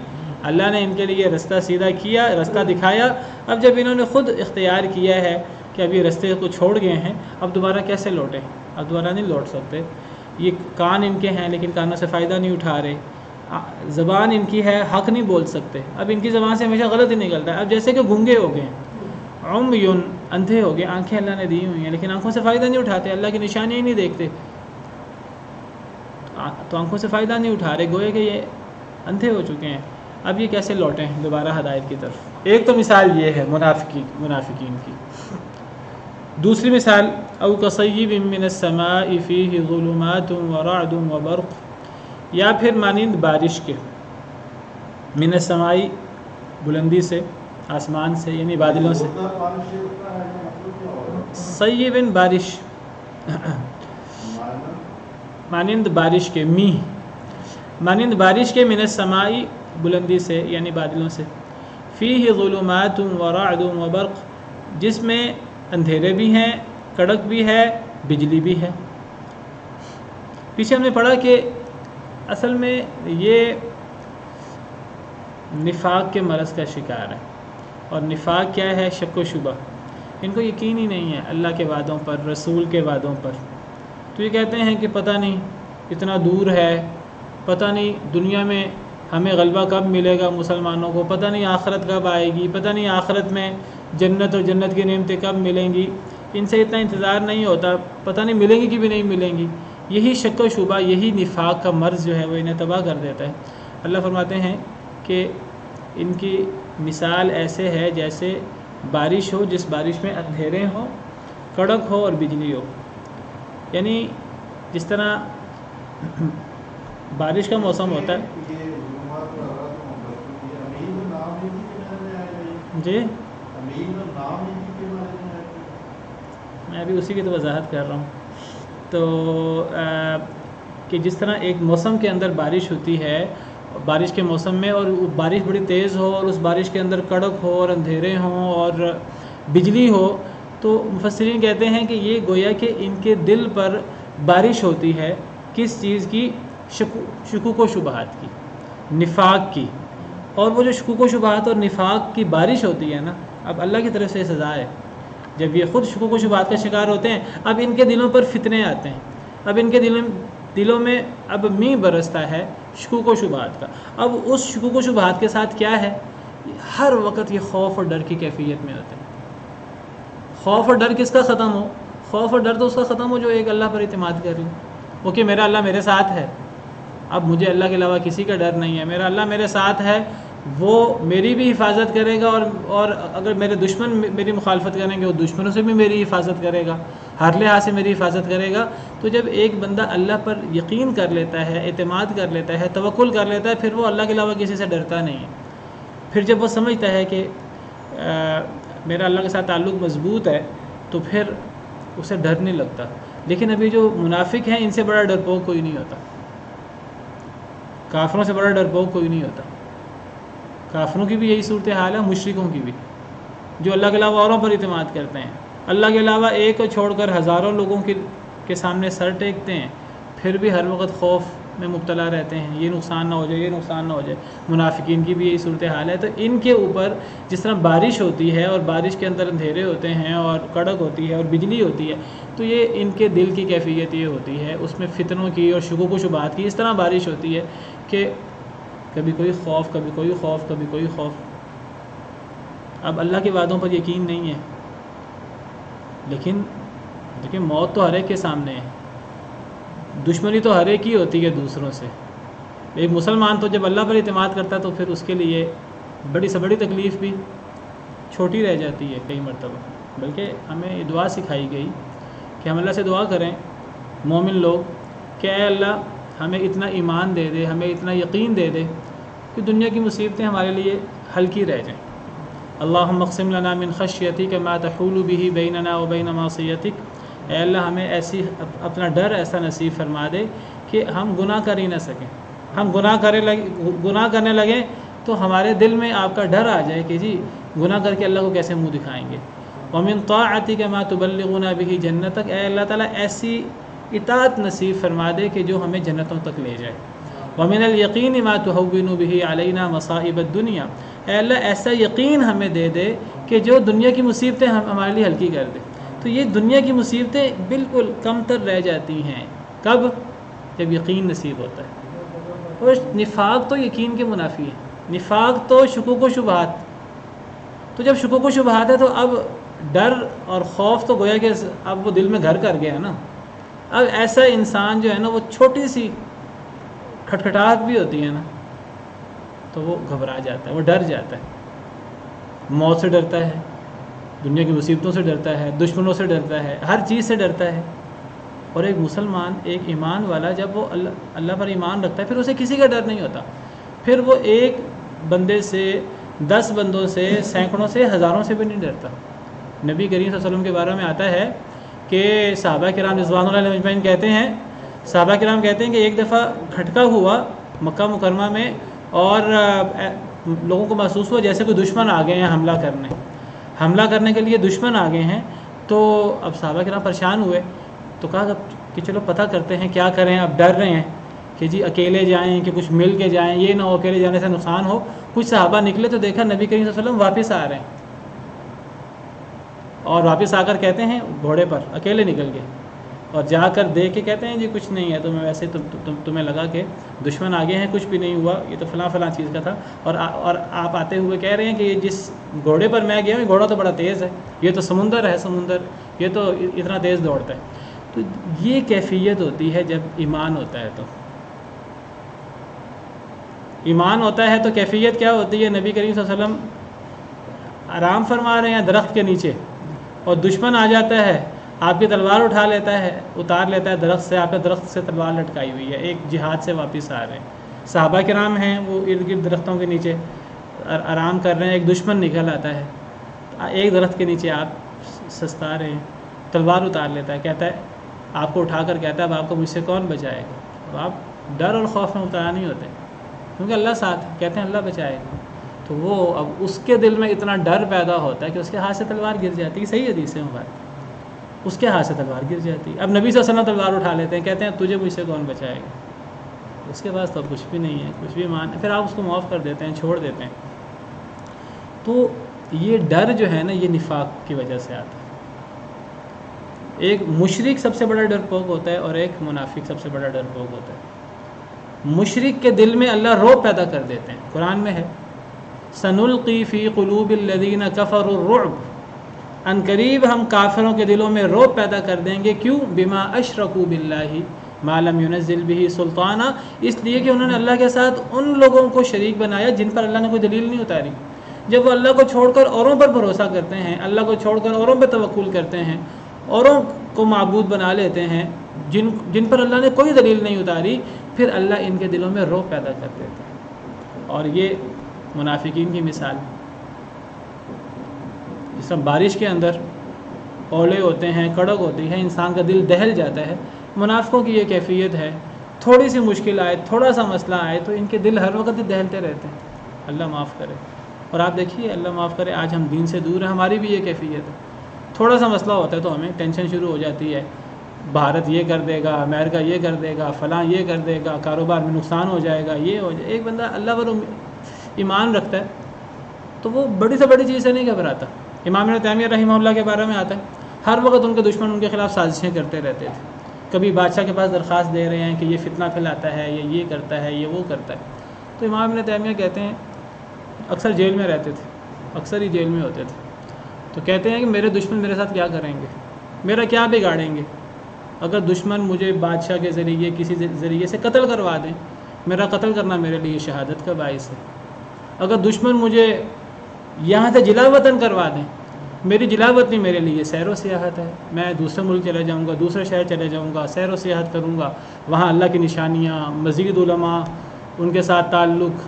اللہ نے ان کے لیے رستہ سیدھا کیا، رستہ دکھایا، اب جب انہوں نے خود اختیار کیا ہے کہ اب یہ رستے کو چھوڑ گئے ہیں، اب دوبارہ کیسے لوٹیں؟ اب دوبارہ نہیں لوٹ سکتے۔ یہ کان ان کے ہیں لیکن کانوں سے فائدہ نہیں اٹھا رہے، زبان ان کی ہے، حق نہیں بول سکتے، اب ان کی زبان سے ہمیشہ غلط ہی نکلتا ہے۔ اب جیسے کہ گونگے ہو گئے، عمیٌ اندھے ہو گئے، آنکھیں اللہ نے دی ہوئی ہیں لیکن آنکھوں سے فائدہ نہیں اٹھاتے، اللہ کی نشانیاں نہیں دیکھتے، تو آنکھوں سے فائدہ نہیں اٹھا رہے، گوئے کہ یہ اندھے ہو چکے ہیں، اب یہ کیسے لوٹیں دوبارہ ہدایت کی طرف؟ ایک تو مثال یہ ہے منافقین کی۔ دوسری مثال او کصیب من السماء فیہ ظلمات ورعد وبرق، یا پھر مانند بارش کے، من السماء بلندی سے، آسمان سے، یعنی بادلوں سے، صیب بارش، مانند بارش کے، مانند بارش کے، من السماء بلندی سے یعنی بادلوں سے، فیہ ظلمات ورعد وبرق، جس میں اندھیرے بھی ہیں، کڑک بھی ہے، بجلی بھی ہے۔ پیچھے ہم نے پڑھا کہ اصل میں یہ نفاق کے مرض کا شکار ہے، اور نفاق کیا ہے؟ شک و شبہ، ان کو یقین ہی نہیں ہے اللہ کے وعدوں پر، رسول کے وعدوں پر۔ تو یہ کہتے ہیں کہ پتہ نہیں اتنا دور ہے، پتہ نہیں دنیا میں ہمیں غلبہ کب ملے گا مسلمانوں کو، پتہ نہیں آخرت کب آئے گی، پتہ نہیں آخرت میں جنت اور جنت کی نعمتیں کب ملیں گی، ان سے اتنا انتظار نہیں ہوتا، پتہ نہیں ملیں گی کہ بھی نہیں ملیں گی۔ یہی شک و شبہ، یہی نفاق کا مرض جو ہے وہ انہیں تباہ کر دیتا ہے۔ اللہ فرماتے ہیں کہ ان کی مثال ایسے ہے جیسے بارش ہو، جس بارش میں اندھیرے ہوں، کڑک ہو اور بجلی ہو۔ یعنی جس طرح بارش کا موسم ہوتا ہے جی، میں ابھی اسی کی تو وضاحت کر رہا ہوں۔ تو کہ جس طرح ایک موسم کے اندر بارش ہوتی ہے، بارش کے موسم میں، اور بارش بڑی تیز ہو اور اس بارش کے اندر کڑک ہو اور اندھیرے ہوں اور بجلی ہو، تو مفسرین کہتے ہیں کہ یہ گویا کہ ان کے دل پر بارش ہوتی ہے، کس چیز کی؟ شکوک و شبہات کی، نفاق کی۔ اور وہ جو شکوک و شبہات اور نفاق کی بارش ہوتی ہے نا، اب اللہ کی طرف سے سزا ہے۔ جب یہ خود شکوک و شبہات کا شکار ہوتے ہیں، اب ان کے دلوں پر فتنے آتے ہیں، اب ان کے دلوں میں اب می برستا ہے شکوک و شبہات کا۔ اب اس شکوک و شبہات کے ساتھ کیا ہے؟ ہر وقت یہ خوف اور ڈر کی کیفیت میں ہوتے ہیں۔ خوف اور ڈر کس کا ختم ہو؟ خوف اور ڈر تو اس کا ختم ہو جو ایک اللہ پر اعتماد کر لیں، وہ کہ میرا اللہ میرے ساتھ ہے، اب مجھے اللہ کے علاوہ کسی کا ڈر نہیں ہے، میرا اللہ میرے ساتھ ہے، وہ میری بھی حفاظت کرے گا، اور اگر میرے دشمن میری مخالفت کریں گے وہ دشمنوں سے بھی میری حفاظت کرے گا، ہر لحاظ سے میری حفاظت کرے گا۔ تو جب ایک بندہ اللہ پر یقین کر لیتا ہے، اعتماد کر لیتا ہے، توکل کر لیتا ہے، پھر وہ اللہ کے علاوہ کسی سے ڈرتا نہیں ہے۔ پھر جب وہ سمجھتا ہے کہ میرا اللہ کے ساتھ تعلق مضبوط ہے، تو پھر اسے ڈر نہیں لگتا۔ لیکن ابھی جو منافق ہیں، ان سے بڑا ڈرپوک کوئی نہیں ہوتا، کافروں سے بڑا ڈرپوک کوئی نہیں ہوتا۔ کافروں کی بھی یہی صورتحال ہے، مشرکوں کی بھی، جو اللہ کے علاوہ اوروں پر اعتماد کرتے ہیں، اللہ کے علاوہ ایک کو چھوڑ کر ہزاروں لوگوں کے سامنے سر ٹیکتے ہیں، پھر بھی ہر وقت خوف میں مبتلا رہتے ہیں، یہ نقصان نہ ہو جائے، یہ نقصان نہ ہو جائے۔ منافقین کی بھی یہی صورتحال ہے۔ تو ان کے اوپر جس طرح بارش ہوتی ہے اور بارش کے اندر اندھیرے ہوتے ہیں اور کڑک ہوتی ہے اور بجلی ہوتی ہے، تو یہ ان کے دل کی کیفیت یہ ہوتی ہے، اس میں فتنوں کی اور شکوک و شبہات کی اس طرح بارش ہوتی ہے کہ کبھی کوئی خوف، کبھی کوئی خوف، کبھی کوئی خوف۔ اب اللہ کے وعدوں پر یقین نہیں ہے، لیکن دیکھیں موت تو ہر ایک کے سامنے ہے، دشمنی تو ہر ایک ہی ہوتی ہے دوسروں سے۔ ایک مسلمان تو جب اللہ پر اعتماد کرتا ہے تو پھر اس کے لیے بڑی سے بڑی تکلیف بھی چھوٹی رہ جاتی ہے کئی مرتبہ۔ بلکہ ہمیں یہ دعا سکھائی گئی کہ ہم اللہ سے دعا کریں مومن لوگ کہ اے اللہ ہمیں اتنا ایمان دے دے، ہمیں اتنا یقین دے دے کہ دنیا کی مصیبتیں ہمارے لیے ہلکی رہ جائیں۔ اللہم اقسم لنا من خشیتک ما تحول به بیننا وبین معصیتک، اے اللہ ہمیں ایسی اپنا ڈر ایسا نصیب فرما دے کہ ہم گناہ کر ہی نہ سکیں، ہم گناہ کرنے لگیں تو ہمارے دل میں آپ کا ڈر آ جائے کہ جی گناہ کر کے اللہ کو کیسے منہ دکھائیں گے۔ ومن طاعتک ما تبلغنا به جنتک، اے اللہ تعالیٰ ایسی اطاعت نصیب فرما دے کہ جو ہمیں جنتوں تک لے جائے۔ ومن الیقین ما تہون به علینا مصائب الدنیا، اے اللہ ایسا یقین ہمیں دے دے کہ جو دنیا کی مصیبتیں ہمارے لیے ہلکی کر دے۔ تو یہ دنیا کی مصیبتیں بالکل کم تر رہ جاتی ہیں، کب؟ جب یقین نصیب ہوتا ہے۔ اور نفاق تو یقین کے منافی ہے، نفاق تو شکوک و شبہات۔ تو جب شکوک و شبہات ہے تو اب ڈر اور خوف تو گویا کہ اب وہ دل میں گھر کر گیا ہے نا۔ اب ایسا انسان جو ہے نا، وہ چھوٹی سی کھٹکھٹاہٹ بھی ہوتی ہے نا تو وہ گھبرا جاتا ہے، وہ ڈر جاتا ہے، موت سے ڈرتا ہے، دنیا کی مصیبتوں سے ڈرتا ہے، دشمنوں سے ڈرتا ہے، ہر چیز سے ڈرتا ہے۔ اور ایک مسلمان، ایک ایمان والا جب وہ اللہ پر ایمان رکھتا ہے پھر اسے کسی کا ڈر نہیں ہوتا، پھر وہ ایک بندے سے، 10 بندوں سے، سینکڑوں سے، ہزاروں سے بھی نہیں ڈرتا۔ نبی کریم صلی اللہ علیہ وسلم کے بارے میں آتا ہے کہ صحابہ کرام رضوان اللہ علیہم اجمعین کہتے ہیں، صحابہ کرام کہتے ہیں کہ ایک دفعہ کھٹکا ہوا مکہ مکرمہ میں اور لوگوں کو محسوس ہوا جیسے کوئی دشمن آ گئے ہیں حملہ کرنے کے لیے دشمن آ گئے ہیں. تو اب صحابہ کرام پریشان ہوئے, تو کہا کہ چلو پتہ کرتے ہیں کیا کریں. اب ڈر رہے ہیں کہ جی اکیلے جائیں کہ کچھ مل کے جائیں, یہ نہ ہو اکیلے جانے سے نقصان ہو. کچھ صحابہ نکلے تو دیکھا نبی کریم صلی اللہ علیہ وسلم واپس آ رہے ہیں, اور واپس آ کر کہتے ہیں گھوڑے پر اکیلے نکل گئے, اور جا کر دیکھ کے کہتے ہیں جی کچھ نہیں ہے, تمہیں ویسے تمہیں لگا کہ دشمن آگے ہیں, کچھ بھی نہیں ہوا, یہ تو فلاں چیز کا تھا. اور آپ آتے ہوئے کہہ رہے ہیں کہ یہ جس گھوڑے پر میں گیا ہوں گھوڑا تو بڑا تیز ہے, یہ تو سمندر ہے, یہ تو اتنا تیز دوڑتا ہے. تو یہ کیفیت ہوتی ہے جب ایمان ہوتا ہے. تو ایمان ہوتا ہے تو کیفیت کیا ہوتی ہے؟ نبی کریم صلی اللہ علیہ وسلم آرام فرما رہے ہیں درخت کے نیچے, اور دشمن آ جاتا ہے, آپ کی تلوار اٹھا لیتا ہے, اتار لیتا ہے درخت سے, آپ نے درخت سے تلوار لٹکائی ہوئی ہے, ایک جہاد سے واپس آ رہے ہیں. صحابہ کرام ہیں وہ ارد گرد درختوں کے نیچے آرام کر رہے ہیں, ایک دشمن نکل آتا ہے, ایک درخت کے نیچے آپ سستا رہے ہیں, تلوار اتار لیتا ہے, کہتا ہے آپ کو اٹھا کر کہتا ہے اب آپ کو مجھ سے کون بچائے گا. اب آپ ڈر اور خوف میں مبتلا نہیں ہوتے کیونکہ اللہ ساتھ ہے, کہتے ہیں اللہ بچائے گا. تو وہ اب اس کے دل میں اتنا ڈر پیدا ہوتا ہے کہ اس کے ہاتھ سے تلوار گر جاتی ہے. صحیح حدیث ہے مبارک, اس کے ہاتھ سے تلوار گر جاتی ہے. اب نبی صلی اللہ علیہ وسلم تلوار اٹھا لیتے ہیں, کہتے ہیں تجھے مجھ سے کون بچائے گا. اس کے پاس تو کچھ بھی نہیں ہے, کچھ بھی پھر آپ اس کو معاف کر دیتے ہیں, چھوڑ دیتے ہیں. تو یہ ڈر جو ہے نا یہ نفاق کی وجہ سے آتا ہے. ایک مشرک سب سے بڑا ڈرپوک ہوتا ہے اور ایک منافق سب سے بڑا ڈرپوک ہوتا ہے. مشرک کے دل میں اللہ رعب پیدا کر دیتے ہیں. قرآن میں ہے سنلقی فی قلوب الذین کفروا الرعب, ان قریب ہم کافروں کے دلوں میں رعب پیدا کر دیں گے. کیوں؟ بما اشرکوا باللہ ما لم ينزل به سلطانا, اس لیے کہ انہوں نے اللہ کے ساتھ ان لوگوں کو شریک بنایا جن پر اللہ نے کوئی دلیل نہیں اتاری. جب وہ اللہ کو چھوڑ کر اوروں پر بھروسہ کرتے ہیں, اللہ کو چھوڑ کر اوروں پہ توکل کرتے ہیں, اوروں کو معبود بنا لیتے ہیں جن پر اللہ نے کوئی دلیل نہیں اتاری, پھر اللہ ان کے دلوں میں رعب پیدا کر دیتا ہے. اور یہ منافقین کی مثال, جس طرح بارش کے اندر اولے ہوتے ہیں, کڑک ہوتی ہے, انسان کا دل دہل جاتا ہے, منافقوں کی یہ کیفیت ہے. تھوڑی سی مشکل آئے, تھوڑا سا مسئلہ آئے تو ان کے دل ہر وقت دہلتے رہتے ہیں. اللہ معاف کرے. اور آپ دیکھیے اللہ معاف کرے, آج ہم دین سے دور ہیں, ہماری بھی یہ کیفیت ہے. تھوڑا سا مسئلہ ہوتا ہے تو ہمیں ٹینشن شروع ہو جاتی ہے, بھارت یہ کر دے گا, امریکہ یہ کر دے گا, فلاں یہ کر دے گا, کاروبار میں نقصان ہو جائے گا, یہ ہو جائے. ایک بندہ اللہ پر ایمان رکھتا ہے تو وہ بڑی سے بڑی چیز سے نہیں گھبراتا. امام ابن تیمیہ رحمہ اللہ کے بارے میں آتا ہے ہر وقت ان کے دشمن ان کے خلاف سازشیں کرتے رہتے تھے. کبھی بادشاہ کے پاس درخواست دے رہے ہیں کہ یہ فتنہ پھیلاتا ہے, یہ کرتا ہے, یہ وہ کرتا ہے. تو امام ابن تیمیہ کہتے ہیں اکثر جیل میں رہتے تھے, اکثر ہی جیل میں ہوتے تھے, تو کہتے ہیں کہ میرے دشمن میرے ساتھ کیا کریں گے, میرا کیا بگاڑیں گے. اگر دشمن مجھے بادشاہ کے ذریعے کسی ذریعے سے قتل کروا دیں, میرا قتل کرنا میرے لیے شہادت کا باعث ہے. اگر دشمن مجھے یہاں سے جلا وطن کروا دیں, میری جلا وطنی میرے لیے سیر و سیاحت ہے. میں دوسرے ملک چلے جاؤں گا, دوسرے شہر چلے جاؤں گا, سیر و سیاحت کروں گا, وہاں اللہ کی نشانیاں, مزید علماء, ان کے ساتھ تعلق.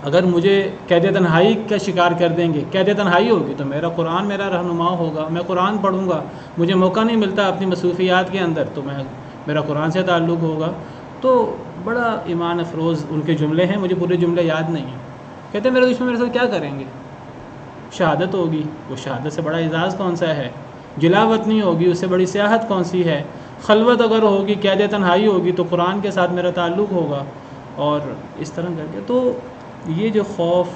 اگر مجھے قید تنہائی کا شکار کر دیں گے, قید تنہائی ہوگی تو میرا قرآن میرا رہنما ہوگا, میں قرآن پڑھوں گا. مجھے موقع نہیں ملتا اپنی مصروفیات کے اندر تو میرا قرآن سے تعلق ہوگا. تو بڑا ایمان افروز ان کے جملے ہیں, مجھے پورے جملے یاد نہیں ہیں. کہتے ہیں میرے دشمن میرے ساتھ کیا کریں گے, شہادت ہوگی, وہ شہادت سے بڑا اعزاز کون سا ہے, جلا وطنی ہوگی, اس سے بڑی سیاحت کون سی ہے, خلوت اگر ہوگی, قید تنہائی ہوگی تو قرآن کے ساتھ میرا تعلق ہوگا. اور اس طرح کر کے تو یہ جو خوف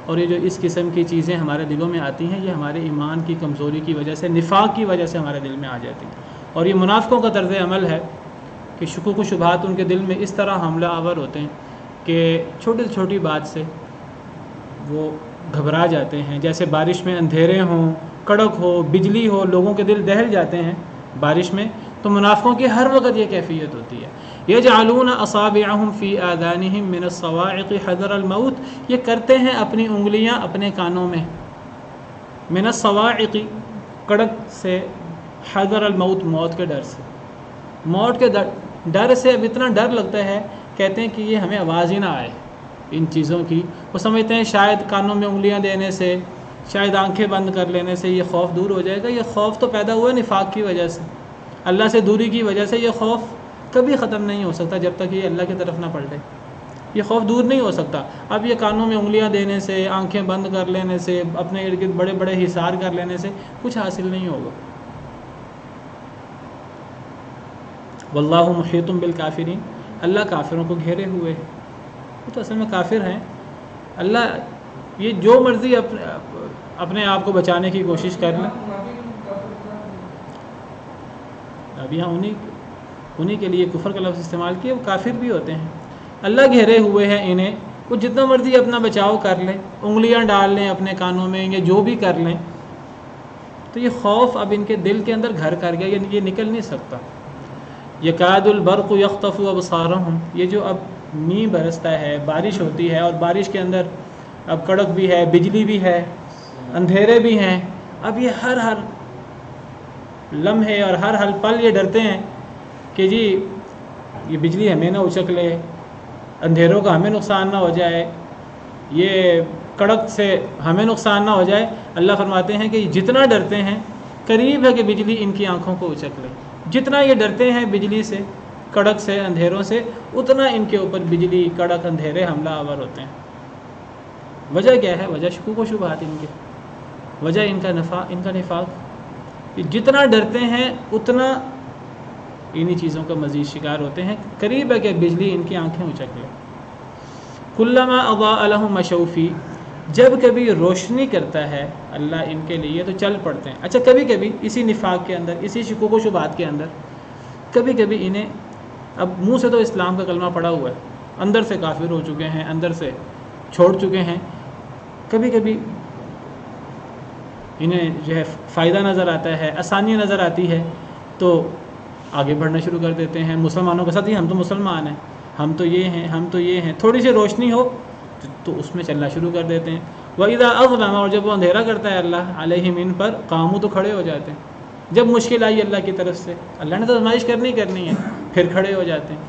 اور یہ جو اس قسم کی چیزیں ہمارے دلوں میں آتی ہیں, یہ ہمارے ایمان کی کمزوری کی وجہ سے, نفاق کی وجہ سے ہمارے دل میں آ جاتی ہیں. اور یہ منافقوں کا طرز عمل ہے کہ شکوک و شبہات ان کے دل میں اس طرح حملہ آور ہوتے ہیں کہ چھوٹی سے چھوٹی بات سے وہ گھبرا جاتے ہیں. جیسے بارش میں اندھیرے ہوں, کڑک ہو, بجلی ہو, لوگوں کے دل دہل جاتے ہیں بارش میں. تو منافقوں کی ہر وقت یہ کیفیت ہوتی ہے. یجعلون اصابعهم فی آذانہم من الصواعق حذر الموت, یہ کرتے ہیں اپنی انگلیاں اپنے کانوں میں, من الصواعق کڑک سے, حذر الموت موت کے ڈر سے. موت کے ڈر سے اب اتنا ڈر لگتا ہے, کہتے ہیں کہ یہ ہمیں آواز ہی نہ آئے ان چیزوں کی. وہ سمجھتے ہیں شاید کانوں میں انگلیاں دینے سے, شاید آنکھیں بند کر لینے سے یہ خوف دور ہو جائے گا. یہ خوف تو پیدا ہوا ہے نفاق کی وجہ سے, اللہ سے دوری کی وجہ سے. یہ خوف کبھی ختم نہیں ہو سکتا جب تک یہ اللہ کی طرف نہ پلٹے. یہ خوف دور نہیں ہو سکتا. اب یہ کانوں میں انگلیاں دینے سے، آنکھیں بند کر لینے سے، اپنے ارد گرد بڑے بڑے حصار کر لینے سے کچھ حاصل نہیں ہوگا. واللہ محیط بالکافرین، اللہ کافروں کو گھیرے ہوئے ہے. وہ تو اصل میں کافر ہیں. اللہ یہ جو مرضی اپنے آپ کو بچانے کی کوشش کر لیں. اب یہاں انہی کے لیے کفر کا لفظ استعمال کیا، وہ کافر بھی ہوتے ہیں. اللہ گھیرے ہوئے ہیں انہیں، وہ جتنا مرضی اپنا بچاؤ کر لیں، انگلیاں ڈال لیں اپنے کانوں میں یا جو بھی کر لیں، تو یہ خوف اب ان کے دل کے اندر گھر کر گیا، یعنی یہ نکل نہیں سکتا. یکاد البرق یخطف ابصارہم، یہ جو اب مینہ برستا ہے، بارش ہوتی ہے، اور بارش کے اندر اب کڑک بھی ہے، بجلی بھی ہے، اندھیرے بھی ہیں. اب یہ ہر لمحے اور ہر پل یہ ڈرتے ہیں کہ جی یہ بجلی ہمیں نہ اچک لے، اندھیروں کا ہمیں نقصان نہ ہو جائے، یہ کڑک سے ہمیں نقصان نہ ہو جائے. اللہ فرماتے ہیں کہ جتنا ڈرتے ہیں قریب ہے کہ بجلی ان کی آنکھوں کو اچک لے. جتنا یہ ڈرتے ہیں بجلی سے، کڑک سے، اندھیروں سے، اتنا ان کے اوپر بجلی، کڑک، اندھیرے حملہ آور ہوتے ہیں. وجہ کیا ہے؟ وجہ شکوک و شبہات ان کے، وجہ ان کا نفاق. جتنا ڈرتے ہیں اتنا انہی چیزوں کا مزید شکار ہوتے ہیں. قریب ہے کہ بجلی ان کی آنکھیں اچک لے. کلما اضاء لهم مشوا فیہ، جب کبھی روشنی کرتا ہے اللہ ان کے لیے تو چل پڑتے ہیں. اچھا کبھی کبھی اسی نفاق کے اندر، اسی شکوک و شبہات کے اندر کبھی کبھی انہیں، اب منہ سے تو اسلام کا کلمہ پڑا ہوا ہے، اندر سے کافر ہو چکے ہیں، اندر سے چھوڑ چکے ہیں، کبھی کبھی انہیں جو ہے فائدہ نظر آتا ہے، آسانی نظر آتی ہے، تو آگے بڑھنا شروع کر دیتے ہیں مسلمانوں کے ساتھ. ہم تو مسلمان ہیں، ہم تو یہ ہیں، ہم تو یہ ہیں. تھوڑی سی روشنی ہو تو اس میں چلنا شروع کر دیتے ہیں. وَإِذَا أَظْلَمَ، اور جب وہ اندھیرا کرتا ہے اللہ علیہم ان پر، قاموا، تو کھڑے ہو جاتے ہیں. جب مشکل آئی اللہ کی طرف سے، اللہ نے تو آزمائش کرنی ہے، پھر کھڑے ہو جاتے ہیں.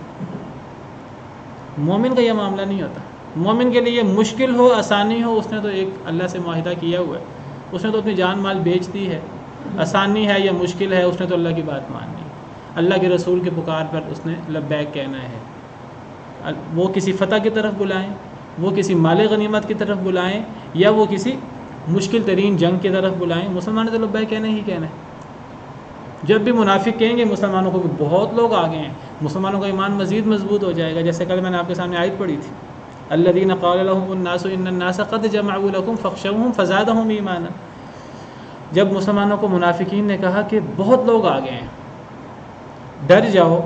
مومن کا یہ معاملہ نہیں ہوتا. مومن کے لیے مشکل ہو، آسانی ہو، اس نے تو ایک اللہ سے معاہدہ کیا ہوا ہے، اس نے تو اپنی جان مال بیچ دی ہے. آسانی ہے یا مشکل ہے، اس نے تو اللہ کی بات ماننی ہے. اللہ کے رسول کے پکار پر اس نے لبیک کہنا ہے. وہ کسی فتح کی طرف بلائیں، وہ کسی مال غنیمت کی طرف بلائیں، یا وہ کسی مشکل ترین جنگ کی طرف بلائیں، مسلمان تو لبیک کہنا ہی کہنا ہے. جب بھی منافق کہیں گے مسلمانوں کو بہت لوگ آگے ہیں، مسلمانوں کا ایمان مزید مضبوط ہو جائے گا. جیسے کل میں نے آپ کے سامنے آیت پڑھی تھی، الذین قال لهم الناس ان الناس قد جمعوا لكم فاخشوهم فزادهم ایمانا. جب مسلمانوں کو منافقین نے کہا کہ بہت لوگ آگے ہیں، ڈر جاؤ،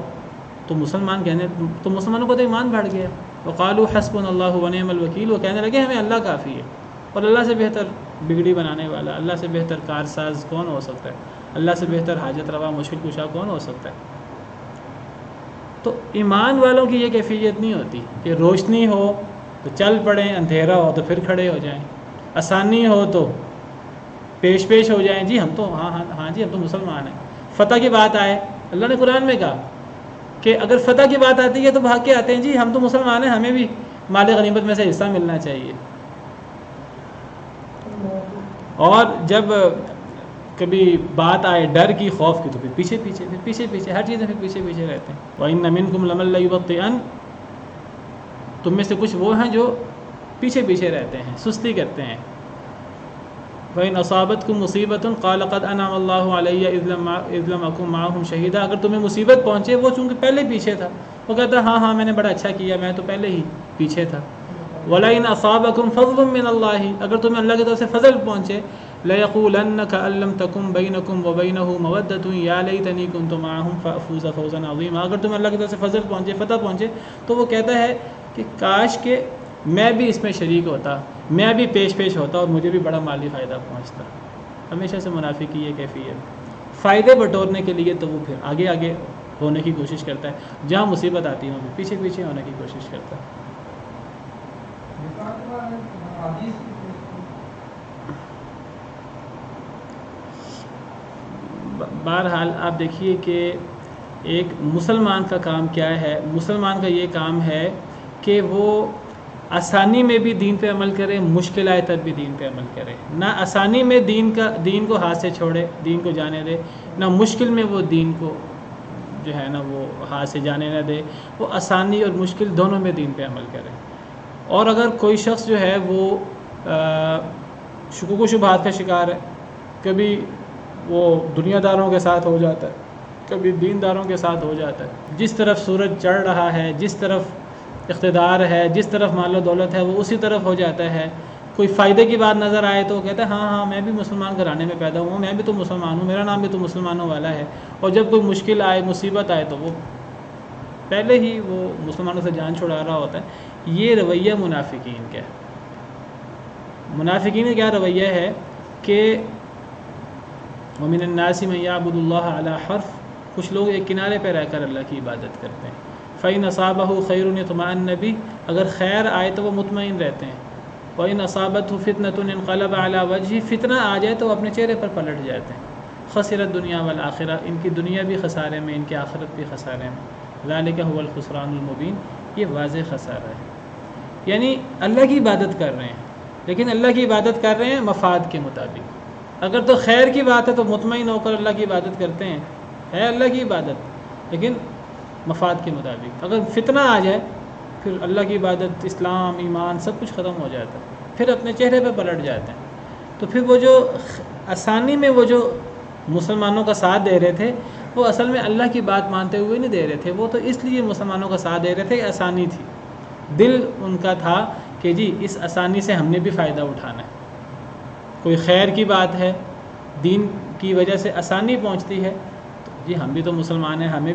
تو مسلمانوں کو تو ایمان بڑھ گیا. وقالوا حسبنا اللہ ونعم الوکیل، وہ کہنے لگے ہمیں اللہ کافی ہے، اور اللہ سے بہتر بگڑی بنانے والا، اللہ سے بہتر کارساز کون ہو سکتا ہے، اللہ سے بہتر حاجت روا مشکل کشا کون ہو سکتا ہے. تو ایمان والوں کی یہ کیفیت نہیں ہوتی کہ روشنی ہو تو چل پڑیں، اندھیرا ہو تو پھر کھڑے ہو جائیں، آسانی ہو تو پیش ہو جائیں، جی ہم تو ہاں جی ہم تو مسلمان ہیں. فتح کی بات آئے، اللہ نے قرآن میں کہا کہ اگر فتح کی بات آتی ہے تو بھاگ کے آتے ہیں، جی ہم تو مسلمان ہیں، ہمیں بھی مال غنیمت میں سے حصہ ملنا چاہیے. اور جب کبھی بات آئے ڈر کی، خوف کی، تو پھر پیچھے ہر چیز میں پھر پیچھے رہتے ہیں. وَإِنَّ مِنْكُمْ لَمَن لَيُبَطِّئَنَّ، تم میں سے کچھ وہ ہیں جو پیچھے رہتے ہیں، سستی کرتے ہیں. وَإِنْ أَصَابَتْكُمْ مُصِيبَةٌ قَالَ قَدْ أَنْعَمَ اللَّهُ عَلَيَّ إِذْ لَمْ أَكُنْ مَعَهُمْ شَهِيدًا. اگر تمہیں مصیبت پہنچے، وہ چونکہ پہلے پیچھے تھا، وہ کہتا ہے ہاں میں نے بڑا اچھا کیا، میں تو پہلے ہی پیچھے تھا. وَلَئِنْ أَصَابَكُمْ فَضْلٌ مِّنَ اللَّهِ، اگر تمہیں اللہ کی طرف سے فضل پہنچے، لَيَقُولَنَّ كَأَن لَّمْ تَكُن بَيْنَكُمْ وَبَيْنَهُ مَوَدَّةٌ يَا لَيْتَنِي كُنتُ مَعَهُمْ فَأَفُوزَ فَوْزًا عَظِيمًا. اگر تمہیں اللہ کی طرف سے فضل پہنچے، فتح پہنچے، تو وہ کہتا ہے کہ کاش کہ میں بھی اس میں شریک ہوتا، میں بھی پیش ہوتا، اور مجھے بھی بڑا مالی فائدہ پہنچتا. ہمیشہ سے منافق کی یہ کیفیت، فائدے بٹورنے کے لیے تو وہ پھر آگے ہونے کی کوشش کرتا ہے، جہاں مصیبت آتی ہے وہ پیچھے ہونے کی کوشش کرتا ہے. بہرحال آپ دیکھیے کہ ایک مسلمان کا کام کیا ہے. مسلمان کا یہ کام ہے کہ وہ آسانی میں بھی دین پہ عمل کرے، مشکل آئے تب بھی دین پہ عمل کرے. نہ آسانی میں دین کو ہاتھ سے چھوڑے، دین کو جانے دے، نہ مشکل میں وہ دین کو جو ہے نا وہ ہاتھ سے جانے نہ دے. وہ آسانی اور مشکل دونوں میں دین پہ عمل کرے. اور اگر کوئی شخص جو ہے وہ شکوک و شبہات کا شکار ہے، کبھی وہ دنیا داروں کے ساتھ ہو جاتا ہے، کبھی دین داروں کے ساتھ ہو جاتا ہے، جس طرف سورج چڑھ رہا ہے، جس طرف اقتدار ہے، جس طرف مال و دولت ہے، وہ اسی طرف ہو جاتا ہے۔ کوئی فائدے کی بات نظر آئے تو کہتا ہے ہاں میں بھی مسلمان گھرانے میں پیدا ہوا ہوں، میں بھی تو مسلمان ہوں، میرا نام بھی تو مسلمانوں والا ہے، اور جب کوئی مشکل آئے، مصیبت آئے تو وہ پہلے ہی وہ مسلمانوں سے جان چھڑا رہا ہوتا ہے۔ یہ رویہ منافقین کا ہے۔ منافقین کا کیا رویہ ہے کہ وَمِنَ النَّاسِ مَن يَعْبُدُ اللَّهَ عَلَى حَرْفٍ، کچھ لوگ ایک کنارے پہ رہ کر اللہ کی عبادت کرتے ہیں۔ فَإِنْ أَصَابَهُ خَيْرٌ اطْمَأَنَّ بِهِ، اگر خیر آئے تو وہ مطمئن رہتے ہیں۔ وَإِنْ أَصَابَتْهُ فِتْنَةٌ انقلب عَلَى وَجْهِهِ، فتنہ آ جائے تو وہ اپنے چہرے پر پلٹ جاتے ہیں۔ خسر الدنیا والآخرہ، ان کی دنیا بھی خسارے میں، ان کی آخرت بھی خسارے میں۔ ذَلِكَ هُوَ الْخُسْرَانُ الْمُبِينُ، یہ واضح خسارہ ہے۔ یعنی اللہ کی عبادت کر رہے ہیں، لیکن اللہ کی عبادت کر رہے ہیں مفاد کے مطابق۔ اگر تو خیر کی بات ہے تو مطمئن ہو کر اللہ کی عبادت کرتے ہیں، ہے اللہ کی عبادت لیکن مفاد کے مطابق۔ اگر فتنہ آ جائے پھر اللہ کی عبادت، اسلام، ایمان سب کچھ ختم ہو جاتا ہے، پھر اپنے چہرے پہ پلٹ جاتے ہیں۔ تو پھر وہ جو آسانی میں وہ جو مسلمانوں کا ساتھ دے رہے تھے، وہ اصل میں اللہ کی بات مانتے ہوئے نہیں دے رہے تھے، وہ تو اس لیے مسلمانوں کا ساتھ دے رہے تھے، آسانی تھی۔ دل ان کا تھا کہ جی اس آسانی سے ہم نے بھی فائدہ اٹھانا ہے، کوئی خیر کی بات ہے، دین کی وجہ سے آسانی پہنچتی ہے تو جی ہم بھی تو مسلمان ہیں، ہمیں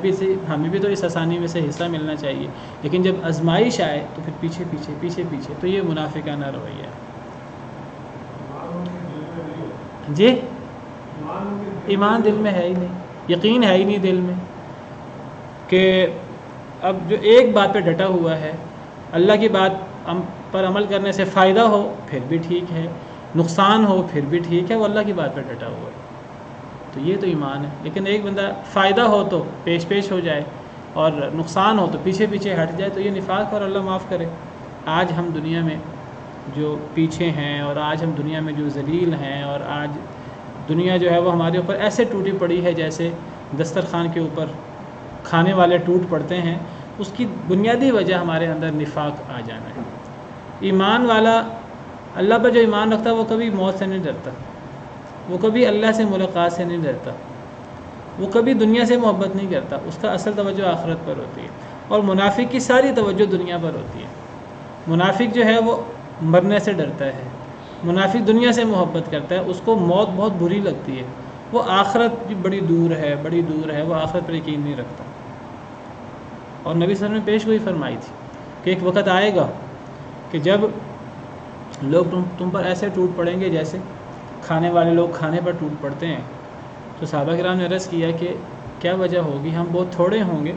بھی تو اس آسانی میں سے حصہ ملنا چاہیے۔ لیکن جب آزمائش آئے تو پھر پیچھے پیچھے پیچھے پیچھے، تو یہ منافقانہ رویہ ہے۔ جی ایمان دل میں ہے ہی نہیں، یقین ہے ہی نہیں دل میں، کہ اب جو ایک بات پہ ڈٹا ہوا ہے، اللہ کی بات پر عمل کرنے سے فائدہ ہو پھر بھی ٹھیک ہے، نقصان ہو پھر بھی ٹھیک ہے، وہ اللہ کی بات پہ ڈٹا ہوا ہے، تو یہ تو ایمان ہے۔ لیکن ایک بندہ فائدہ ہو تو پیش ہو جائے اور نقصان ہو تو پیچھے پیچھے ہٹ جائے، تو یہ نفاق، اور اللہ معاف کرے۔ آج ہم دنیا میں جو پیچھے ہیں، اور آج ہم دنیا میں جو ذلیل ہیں، اور آج دنیا جو ہے وہ ہمارے اوپر ایسے ٹوٹی پڑی ہے جیسے دسترخوان کے اوپر کھانے والے ٹوٹ پڑتے ہیں، اس کی بنیادی وجہ ہمارے اندر نفاق آ جانا ہے۔ ایمان والا، اللہ پر جو ایمان رکھتا ہے، وہ کبھی موت سے نہیں ڈرتا، وہ کبھی اللہ سے ملاقات سے نہیں ڈرتا، وہ کبھی دنیا سے محبت نہیں کرتا، اس کا اصل توجہ آخرت پر ہوتی ہے۔ اور منافق کی ساری توجہ دنیا پر ہوتی ہے۔ منافق جو ہے وہ مرنے سے ڈرتا ہے، منافق دنیا سے محبت کرتا ہے، اس کو موت بہت بری لگتی ہے، وہ آخرت بڑی دور ہے، بڑی دور ہے، وہ آخرت پر یقین نہیں رکھتا۔ اور نبی صلی اللہ علیہ وسلم نے پیش گوئی فرمائی تھی کہ ایک وقت آئے گا کہ جب لوگ تم پر ایسے ٹوٹ پڑیں گے جیسے کھانے والے لوگ کھانے پر ٹوٹ پڑتے ہیں۔ تو صحابہ کرام نے عرض کیا کہ کیا وجہ ہوگی، ہم بہت تھوڑے ہوں گے۔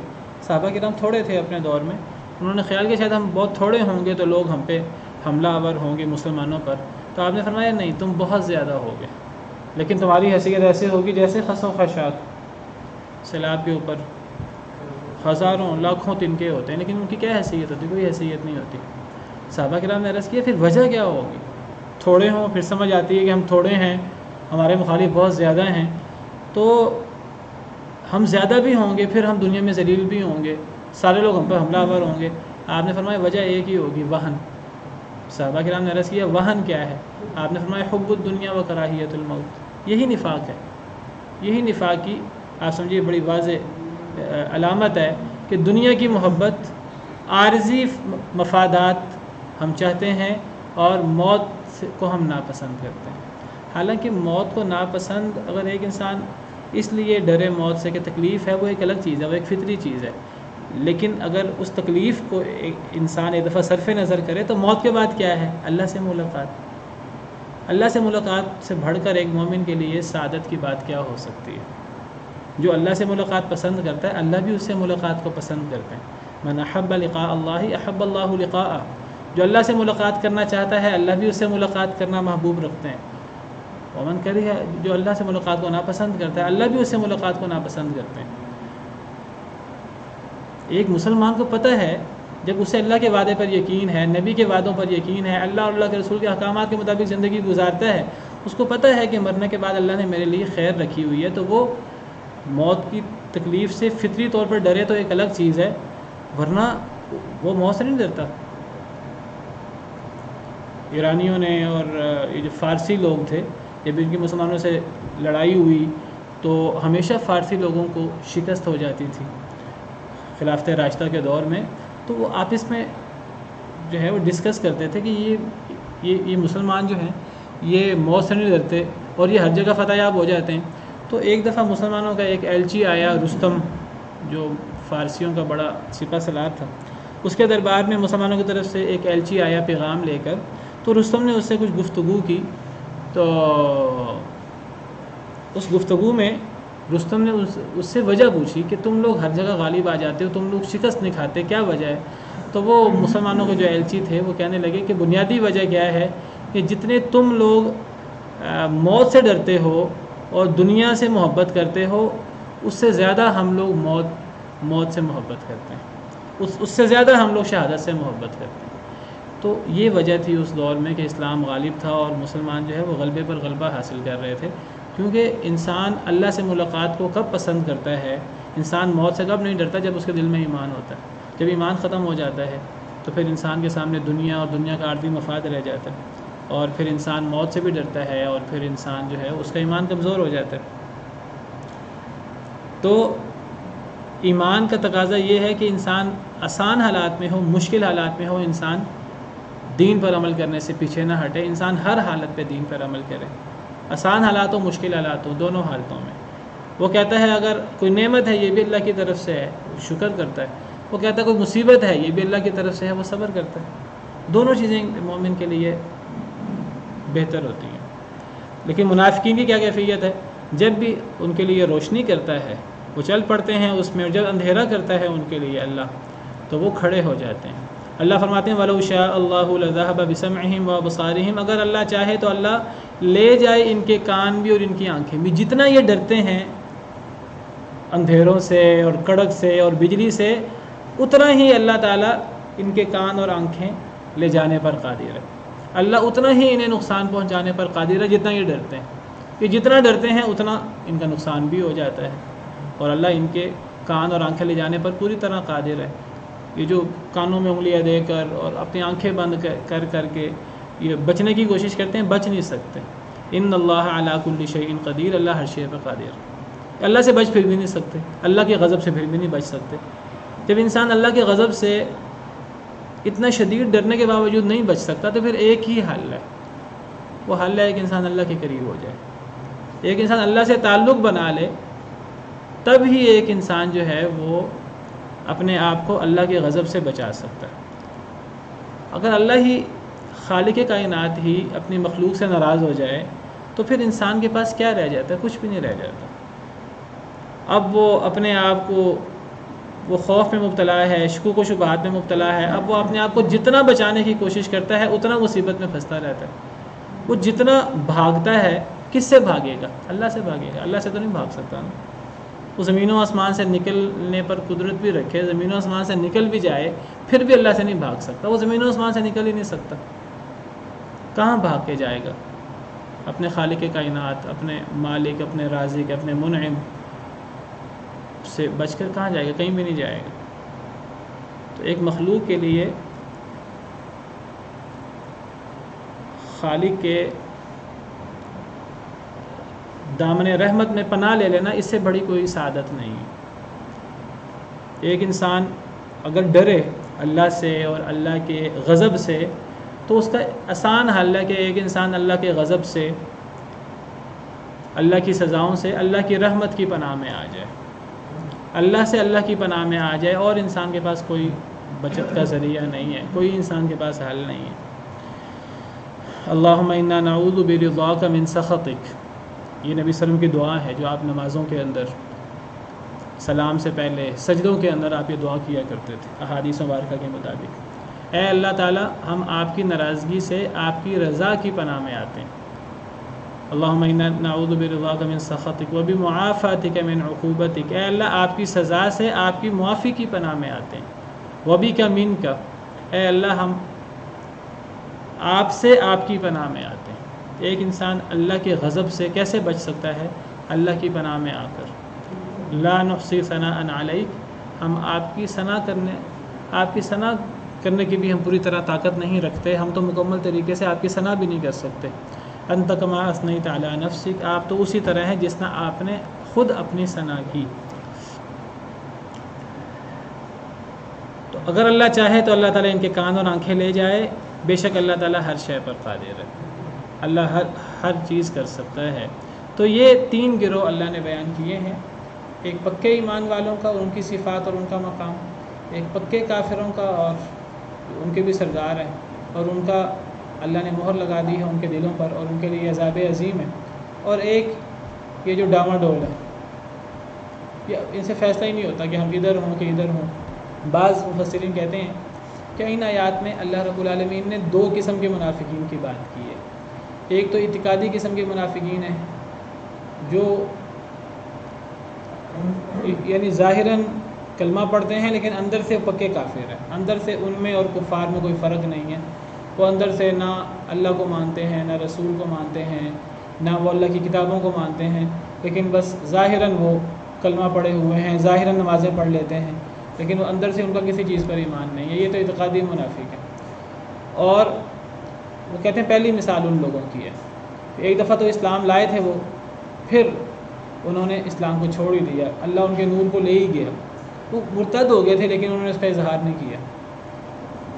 صحابہ کرام تھوڑے تھے اپنے دور میں، انہوں نے خیال کیا شاید ہم بہت تھوڑے ہوں گے تو لوگ ہم پہ حملہ آور ہوں گے مسلمانوں پر۔ تو آپ نے فرمایا نہیں، تم بہت زیادہ ہوگے، لیکن تمہاری حیثیت ایسے ہوگی جیسے خس و خاشاک، سیلاب کے اوپر ہزاروں لاکھوں تنکے ہوتے ہیں، لیکن ان کی کیا حیثیت ہوتی، کوئی حیثیت نہیں ہوتی۔ صحابہ کرام نے عرض کیا پھر وجہ کیا ہوگی؟ تھوڑے ہوں، پھر سمجھ آتی ہے کہ ہم تھوڑے ہیں، ہمارے مخالف بہت زیادہ ہیں، تو ہم زیادہ بھی ہوں گے، پھر ہم دنیا میں ذلیل بھی ہوں گے، سارے لوگ ہم پر حملہ آور ہوں گے۔ آپ نے فرمایا وجہ ایک ہی ہوگی، وہن۔ صحابہ کرام نے عرض کیا وہن کیا ہے؟ آپ نے فرمایا حب الدنیا و کراہیت الموت۔ یہی نفاق ہے، یہی نفاق کی آپ سمجھیے بڑی واضح علامت ہے کہ دنیا کی محبت، عارضی مفادات ہم چاہتے ہیں، اور موت کو ہم ناپسند کرتے ہیں۔ حالانکہ موت کو ناپسند اگر ایک انسان اس لیے ڈرے موت سے کہ تکلیف ہے، وہ ایک الگ چیز ہے، وہ ایک فطری چیز ہے، لیکن اگر اس تکلیف کو ایک انسان ایک دفعہ صرف نظر کرے تو موت کے بعد کیا ہے؟ اللہ سے ملاقات۔ اللہ سے ملاقات سے بڑھ کر ایک مومن کے لیے سعادت کی بات کیا ہو سکتی ہے؟ جو اللہ سے ملاقات پسند کرتا ہے، اللہ بھی اس سے ملاقات کو پسند کرتے ہیں۔ من احب لقاء اللہ احب اللہ لقاءہ، جو اللہ سے ملاقات کرنا چاہتا ہے، اللہ بھی اس سے ملاقات کرنا محبوب رکھتے ہیں۔ ومن کرہ، جو اللہ سے ملاقات کو ناپسند کرتا ہے، اللہ بھی اس سے ملاقات کو ناپسند کرتے ہیں۔ ایک مسلمان کو پتہ ہے جب اسے اللہ کے وعدے پر یقین ہے، نبی کے وعدوں پر یقین ہے، اللہ اور اللہ کے رسول کے احکامات کے مطابق زندگی گزارتا ہے، اس کو پتہ ہے کہ مرنے کے بعد اللہ نے میرے لیے خیر رکھی ہوئی ہے، تو وہ موت کی تکلیف سے فطری طور پر ڈرے تو ایک الگ چیز ہے، ورنہ وہ موت سے نہیں ڈرتا۔ ایرانیوں نے اور یہ جو فارسی لوگ تھے، جب ان کی مسلمانوں سے لڑائی ہوئی تو ہمیشہ فارسی لوگوں کو شکست ہو جاتی تھی خلافت راشدہ کے دور میں. تو وہ آپس میں جو ہے وہ ڈسکس کرتے تھے کہ یہ مسلمان جو ہیں یہ موت سے نہیں ڈرتے اور یہ ہر جگہ فتح یاب ہو جاتے ہیں. تو ایک دفعہ مسلمانوں کا ایک ایلچی آیا، رستم، جو فارسیوں کا بڑا سپہ سالار تھا، اس کے دربار میں مسلمانوں کی طرف سے ایک ایلچی آیا پیغام لے کر. تو رستم نے اس سے کچھ گفتگو کی. تو اس گفتگو میں رستم نے اس سے وجہ پوچھی کہ تم لوگ ہر جگہ غالب آ جاتے ہو، تم لوگ شکست نہیں کھاتے، کیا وجہ ہے؟ تو وہ مسلمانوں کے جو ایلچی تھے وہ کہنے لگے کہ بنیادی وجہ کیا ہے کہ جتنے تم لوگ موت سے ڈرتے ہو اور دنیا سے محبت کرتے ہو، اس سے زیادہ ہم لوگ موت سے محبت کرتے ہیں، اس سے زیادہ ہم لوگ شہادت سے محبت کرتے ہیں. تو یہ وجہ تھی اس دور میں کہ اسلام غالب تھا اور مسلمان جو ہے وہ غلبے پر غلبہ حاصل کر رہے تھے. کیونکہ انسان اللہ سے ملاقات کو کب پسند کرتا ہے، انسان موت سے کب نہیں ڈرتا؟ جب اس کے دل میں ایمان ہوتا ہے. جب ایمان ختم ہو جاتا ہے تو پھر انسان کے سامنے دنیا اور دنیا کا عارضی مفاد رہ جاتا ہے، اور پھر انسان موت سے بھی ڈرتا ہے، اور پھر انسان جو ہے اس کا ایمان کمزور ہو جاتا ہے. تو ایمان کا تقاضا یہ ہے کہ انسان آسان حالات میں ہو، مشکل حالات میں ہو، انسان دین پر عمل کرنے سے پیچھے نہ ہٹے، انسان ہر حالت پہ دین پر عمل کرے، آسان حالات ہو، مشکل حالات ہو، دونوں حالتوں میں. وہ کہتا ہے اگر کوئی نعمت ہے یہ بھی اللہ کی طرف سے ہے، شکر کرتا ہے. وہ کہتا ہے کوئی مصیبت ہے یہ بھی اللہ کی طرف سے ہے، وہ صبر کرتا ہے. دونوں چیزیں مومن کے لیے بہتر ہوتی ہیں. لیکن منافقین کی کیا کیفیت ہے؟ جب بھی ان کے لیے روشنی کرتا ہے وہ چل پڑتے ہیں اس میں، اور جب اندھیرا کرتا ہے ان کے لیے اللہ تو وہ کھڑے ہو جاتے ہیں. اللہ فرماتے ہیں وَلَوْ شَاءَ اللَّهُ لَذَهَبَ بِسَمْعِهِمْ وَأَبْصَارِهِمْ، اگر اللہ چاہے تو اللہ لے جائے ان کے کان بھی اور ان کی آنکھیں بھی. جتنا یہ ڈرتے ہیں اندھیروں سے اور کڑک سے اور بجلی سے، اتنا ہی اللہ تعالیٰ ان کے کان اور آنکھیں لے جانے پر قادر ہے. اللہ اتنا ہی انہیں نقصان پہنچانے پر قادر ہے جتنا یہ ڈرتے ہیں. کہ جتنا ڈرتے ہیں اتنا ان کا نقصان بھی ہو جاتا ہے، اور اللہ ان کے کان اور آنکھیں لے جانے پر پوری طرح قادر ہے. یہ جو کانوں میں انگلیاں دے کر اور اپنی آنکھیں بند کر کے یہ بچنے کی کوشش کرتے ہیں، بچ نہیں سکتے. ان اللہ علی کل شیء قدیر، اللہ ہر شے پہ قادر. اللہ سے بچ پھر بھی نہیں سکتے، اللہ کے غضب سے پھر بھی نہیں بچ سکتے. جب انسان اللہ کے غضب سے اتنا شدید ڈرنے کے باوجود نہیں بچ سکتا تو پھر ایک ہی حل ہے، وہ حل ہے کہ انسان اللہ کے قریب ہو جائے. ایک انسان اللہ سے تعلق بنا لے، تب ہی ایک انسان جو ہے وہ اپنے آپ کو اللہ کے غضب سے بچا سکتا ہے. اگر اللہ ہی خالق کائنات ہی اپنی مخلوق سے ناراض ہو جائے تو پھر انسان کے پاس کیا رہ جاتا ہے؟ کچھ بھی نہیں رہ جاتا. اب وہ اپنے آپ کو وہ خوف میں مبتلا ہے، شکوک و شبہات میں مبتلا ہے. اب وہ اپنے آپ کو جتنا بچانے کی کوشش کرتا ہے اتنا مصیبت میں پھنستا رہتا ہے. وہ جتنا بھاگتا ہے، کس سے بھاگے گا؟ اللہ سے بھاگے گا. اللہ سے تو نہیں بھاگ سکتا نا. وہ زمین و آسمان سے نکلنے پر قدرت بھی رکھے، زمین و آسمان سے نکل بھی جائے پھر بھی اللہ سے نہیں بھاگ سکتا. وہ زمین و آسمان سے نکل ہی نہیں سکتا. کہاں بھاگ کے جائے گا؟ اپنے خالق کائنات، اپنے مالک، اپنے رازق، اپنے منعم سے بچ کر کہاں جائے گا؟ کہیں بھی نہیں جائے گا. تو ایک مخلوق کے لیے خالق کے دامن رحمت میں پناہ لے لینا اس سے بڑی کوئی سعادت نہیں ہے. ایک انسان اگر ڈرے اللہ سے اور اللہ کے غضب سے تو اس کا آسان حل ہے کہ ایک انسان اللہ کے غضب سے، اللہ کی سزاؤں سے اللہ کی رحمت کی پناہ میں آ جائے، اللہ سے اللہ کی پناہ میں آ جائے، اور انسان کے پاس کوئی بچت کا ذریعہ نہیں ہے، کوئی انسان کے پاس حل نہیں ہے. اللہم انا نعوذ برضاک من سخطک، یہ نبی صلی اللہ علیہ وسلم کی دعا ہے جو آپ نمازوں کے اندر سلام سے پہلے سجدوں کے اندر آپ یہ دعا کیا کرتے تھے احادیث مبارکہ کے مطابق. اے اللہ تعالیٰ ہم آپ کی ناراضگی سے آپ کی رضا کی پناہ میں آتے ہیں. اللہم انا نعوذ برضاک من سخطک وبمعافاتک من عقوبتک، اے اللہ آپ کی سزا سے آپ کی معافی کی پناہ میں آتے ہیں. وبک منک، اے اللہ ہم آپ سے آپ کی پناہ میں آتے ہیں. ایک انسان اللہ کے غضب سے کیسے بچ سکتا ہے؟ اللہ کی پناہ میں آ کر. لا نحصی ثناء علیک، ہم آپ کی ثنا کرنے کی بھی ہم پوری طرح طاقت نہیں رکھتے. ہم تو مکمل طریقے سے آپ کی ثنا بھی نہیں کر سکتے. انت کما اثنیت علی نفسک، آپ تو اسی طرح ہیں جس طرح آپ نے خود اپنی ثنا کی. تو اگر اللہ چاہے تو اللہ تعالیٰ ان کے کان اور آنکھیں لے جائے. بے شک اللہ تعالیٰ ہر شے پر قادر ہے، اللہ ہر چیز کر سکتا ہے. تو یہ 3 گروہ اللہ نے بیان کیے ہیں، ایک پکے ایمان والوں کا اور ان کی صفات اور ان کا مقام، ایک پکے کافروں کا اور ان کے بھی سردار ہیں اور ان کا اللہ نے مہر لگا دی ہے ان کے دلوں پر اور ان کے لیے عذاب عظیم ہے، اور ایک یہ جو ڈاما ڈول ہے، یہ ان سے فیصلہ ہی نہیں ہوتا کہ ہم ادھر ہوں کہ ادھر ہوں. بعض مفسرین کہتے ہیں کہ ان آیات میں اللہ رب العالمین نے 2 قسم کے منافقین کی بات کی ہے. ایک تو اعتقادی قسم کے منافقین ہیں جو یعنی ظاہراً کلمہ پڑھتے ہیں لیکن اندر سے پکے کافر ہیں، اندر سے ان میں اور کفار میں کوئی فرق نہیں ہے. وہ اندر سے نہ اللہ کو مانتے ہیں، نہ رسول کو مانتے ہیں، نہ وہ اللہ کی کتابوں کو مانتے ہیں، لیکن بس ظاہراً وہ کلمہ پڑھے ہوئے ہیں، ظاہراً نمازیں پڑھ لیتے ہیں، لیکن وہ اندر سے ان کا کسی چیز پر ایمان نہیں ہے. یہ تو اعتقادی منافق ہے. اور وہ کہتے ہیں پہلی مثال ان لوگوں کی ہے، ایک دفعہ تو اسلام لائے تھے وہ، پھر انہوں نے اسلام کو چھوڑ ہی دیا، اللہ ان کے نور کو لے ہی گیا. وہ مرتد ہو گئے تھے لیکن انہوں نے اس کا اظہار نہیں کیا.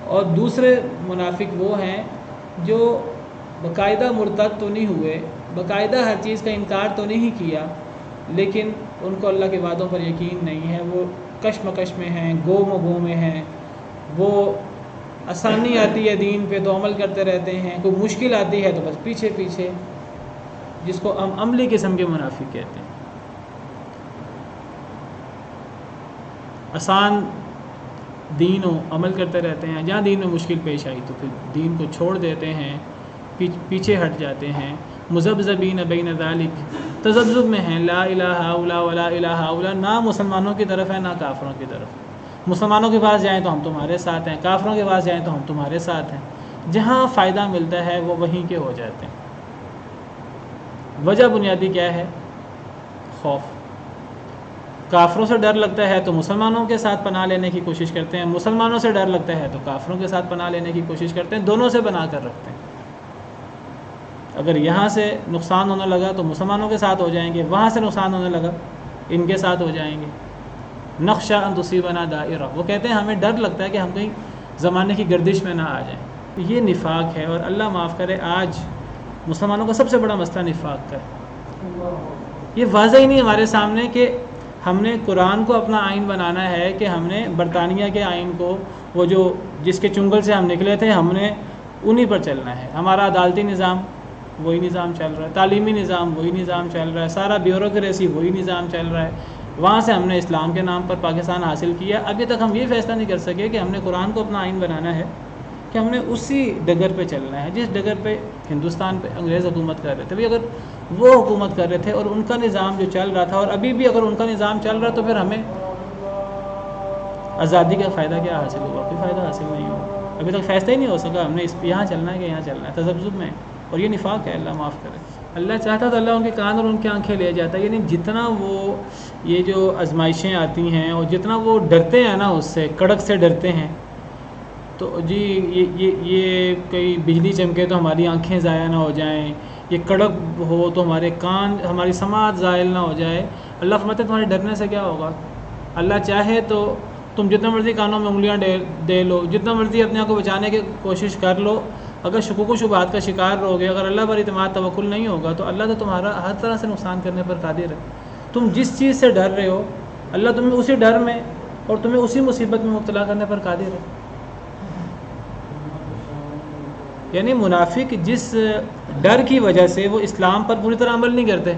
اور دوسرے منافق وہ ہیں جو باقاعدہ مرتد تو نہیں ہوئے، باقاعدہ ہر چیز کا انکار تو نہیں کیا، لیکن ان کو اللہ کے وعدوں پر یقین نہیں ہے. وہ کشمکش میں ہیں، گوم و گو میں ہیں. وہ آسانی آتی ہے دین پہ تو عمل کرتے رہتے ہیں، کوئی مشکل آتی ہے تو بس پیچھے پیچھے، جس کو ہم عملی قسم کے منافق کہتے ہیں. آسان دین و عمل کرتے رہتے ہیں، جہاں دین میں مشکل پیش آئی تو پھر دین کو چھوڑ دیتے ہیں، پیچھے ہٹ جاتے ہیں. مذبذبین بین ذالک، تذبذب میں ہیں، لا الہ الا ولا الہ الا، نہ مسلمانوں کی طرف ہے نہ کافروں کی طرف. مسلمانوں کے پاس جائیں تو ہم تمہارے ساتھ ہیں، کافروں کے پاس جائیں تو ہم تمہارے ساتھ ہیں. جہاں فائدہ ملتا ہے وہ وہیں کے ہو جاتے ہیں. وجہ بنیادی کیا ہے؟ خوف. کافروں سے ڈر لگتا ہے تو مسلمانوں کے ساتھ پناہ لینے کی کوشش کرتے ہیں، مسلمانوں سے ڈر لگتا ہے تو کافروں کے ساتھ پناہ لینے کی کوشش کرتے ہیں. دونوں سے بنا کر رکھتے ہیں. اگر یہاں سے نقصان ہونے لگا تو مسلمانوں کے ساتھ ہو جائیں گے، وہاں سے نقصان ہونے لگا ان کے ساتھ ہو جائیں گے. نخشى ان تصیبنا دائرہ، وہ کہتے ہیں ہمیں ڈر لگتا ہے کہ ہم کہیں زمانے کی گردش میں نہ آ جائیں. یہ نفاق ہے، اور اللہ معاف کرے آج مسلمانوں کا سب سے بڑا مسئلہ نفاق کا ہے. یہ واضح ہی نہیں ہمارے سامنے کہ ہم نے قرآن کو اپنا آئین بنانا ہے کہ ہم نے برطانیہ کے آئین کو، وہ جو جس کے چنگل سے ہم نکلے تھے، ہم نے انہی پر چلنا ہے. ہمارا عدالتی نظام وہی نظام چل رہا ہے، تعلیمی نظام وہی نظام چل رہا ہے، سارا بیوروکریسی وہی نظام چل رہا ہے. وہاں سے ہم نے اسلام کے نام پر پاکستان حاصل کیا. ابھی تک ہم یہ فیصلہ نہیں کر سکے کہ ہم نے قرآن کو اپنا آئین بنانا ہے کہ ہم نے اسی ڈگر پہ چلنا ہے جس ڈگر پہ ہندوستان پہ انگریز حکومت کر رہے تھے. اگر وہ حکومت کر رہے تھے اور ان کا نظام جو چل رہا تھا، اور ابھی بھی اگر ان کا نظام چل رہا تو پھر ہمیں آزادی کا فائدہ کیا حاصل ہوا؟ کوئی فائدہ حاصل نہیں ہوا. ابھی تک فیصلہ ہی نہیں ہو سکا ہم نے یہاں چلنا ہے کہ یہاں چلنا ہے. تذبذب میں، اور یہ نفاق ہے. اللہ معاف کرے. اللہ چاہتا تو اللہ ان کے کان اور ان کی آنکھیں لے جاتا. یعنی جتنا وہ یہ جو آزمائشیں آتی ہیں اور جتنا وہ ڈرتے ہیں نا، اس سے کڑک سے ڈرتے ہیں، تو جی یہ کئی بجلی چمکے تو ہماری آنکھیں ضائع نہ ہو جائیں، یہ کڑک ہو تو ہمارے کان، ہماری سماعت زائل نہ ہو جائے. اللہ فرماتے ہیں تمہارے ڈرنے سے کیا ہوگا؟ اللہ چاہے تو تم جتنا مرضی کانوں میں انگلیاں دے لو، جتنا مرضی اپنے آپ کو بچانے کی کوشش کر لو، اگر شکوک و شبہات کا شکار رہو گے، اگر اللہ پر اعتماد توکل نہیں ہوگا تو اللہ تو تمہارا ہر طرح سے نقصان کرنے پر قادر ہے. تم جس چیز سے ڈر رہے ہو، اللہ تمہیں اسی ڈر میں اور تمہیں اسی مصیبت میں مبتلا کرنے پر قادر ہے. یعنی منافق جس ڈر کی وجہ سے وہ اسلام پر پوری طرح عمل نہیں کرتے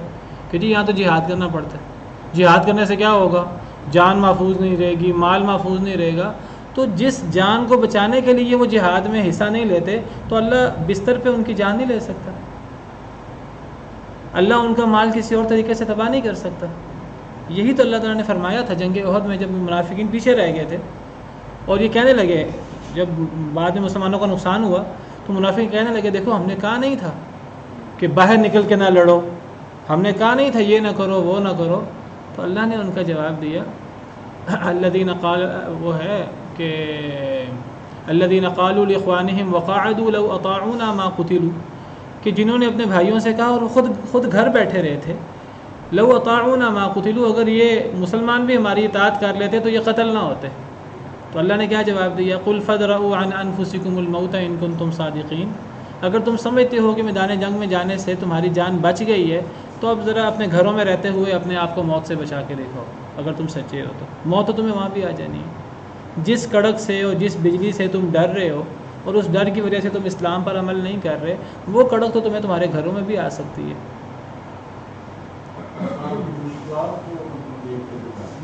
کہ جی یہاں تو جہاد کرنا پڑتا ہے، جہاد کرنے سے کیا ہوگا؟ جان محفوظ نہیں رہے گی، مال محفوظ نہیں رہے گا. تو جس جان کو بچانے کے لیے وہ جہاد میں حصہ نہیں لیتے تو اللہ بستر پہ ان کی جان نہیں لے سکتا، اللہ ان کا مال کسی اور طریقے سے تباہ نہیں کر سکتا. یہی تو اللہ تعالیٰ نے فرمایا تھا جنگ احد میں، جب منافقین پیچھے رہ گئے تھے اور یہ کہنے لگے، جب بعد میں مسلمانوں کا نقصان ہوا تو منافق کہنے لگے دیکھو ہم نے کہا نہیں تھا کہ باہر نکل کے نہ لڑو، ہم نے کہا نہیں تھا یہ نہ کرو وہ نہ کرو. تو اللہ نے ان کا جواب دیا، الذین قال، وہ ہے کہ الذین قالوا لاخوانہم وقعدوا لو اطاعونا ما قتلوا، کہ جنہوں نے اپنے بھائیوں سے کہا اور خود گھر بیٹھے رہے تھے، لو اطاعونا ما قتلوا، اگر یہ مسلمان بھی ہماری اطاعت کر لیتے تو یہ قتل نہ ہوتے۔ تو اللہ نے کیا جواب دیا؟ قل فادرؤوا عن انفسکم الموت ان کنتم صادقین، اگر تم سمجھتے ہو کہ میدان جنگ میں جانے سے تمہاری جان بچ گئی ہے تو اب ذرا اپنے گھروں میں رہتے ہوئے اپنے آپ کو موت سے بچا کے دیکھو، اگر تم سچے ہو تو موت تو تمہیں وہاں بھی آ جانی ہے۔ جس کڑک سے اور جس بجلی سے تم ڈر رہے ہو اور اس ڈر کی وجہ سے تم اسلام پر عمل نہیں کر رہے، وہ کڑک تو تمہیں تمہارے گھروں میں بھی آ سکتی ہے۔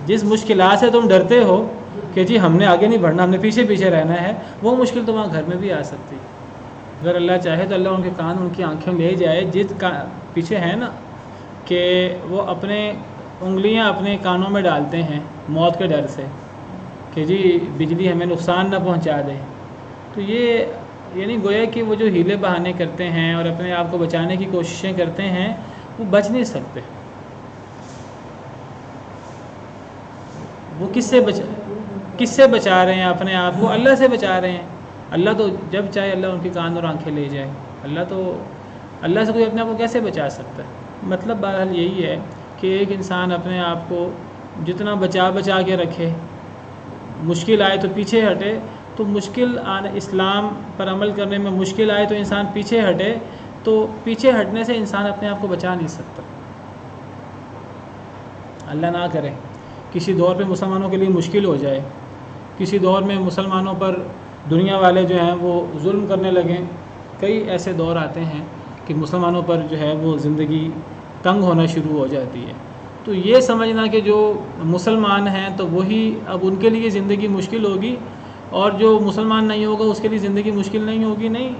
جس مشکلات سے تم ڈرتے ہو کہ جی ہم نے آگے نہیں بڑھنا، ہم نے پیچھے پیچھے رہنا ہے، وہ مشکل تمہارے گھر میں بھی آ سکتی ہے۔ اگر اللہ چاہے تو اللہ ان کے کان ان کی آنکھیں لے جائے، جس پیچھے ہے نا کہ وہ اپنے انگلیاں اپنے کانوں میں ڈالتے ہیں موت کے ڈر سے کہ جی بجلی ہمیں نقصان نہ پہنچا دے، تو یہ یعنی گویا کہ وہ جو ہیلے بہانے کرتے ہیں اور اپنے آپ کو بچانے کی کوششیں کرتے ہیں وہ بچ نہیں سکتے۔ وہ کس سے بچا رہے ہیں اپنے آپ کو؟ اللہ سے بچا رہے ہیں۔ اللہ تو جب چاہے اللہ ان کی کان اور آنکھیں لے جائے، اللہ سے کوئی اپنے آپ کو کیسے بچا سکتا ہے؟ مطلب بہرحال یہی ہے کہ ایک انسان اپنے آپ کو جتنا بچا کے رکھے، مشکل آئے تو پیچھے ہٹے، تو مشکل اسلام پر عمل کرنے میں مشکل آئے تو انسان پیچھے ہٹے، تو پیچھے ہٹنے سے انسان اپنے آپ کو بچا نہیں سکتا۔ اللہ نہ کرے کسی دور پہ مسلمانوں کے لیے مشکل ہو جائے، کسی دور میں مسلمانوں پر دنیا والے جو ہیں وہ ظلم کرنے لگیں۔ کئی ایسے دور آتے ہیں کہ مسلمانوں پر جو ہے وہ زندگی تنگ ہونا شروع ہو جاتی ہے، تو یہ سمجھنا کہ جو مسلمان ہیں تو وہی اب ان کے لیے زندگی مشکل ہوگی اور جو مسلمان نہیں ہوگا اس کے لیے زندگی مشکل نہیں ہوگی، نہیں،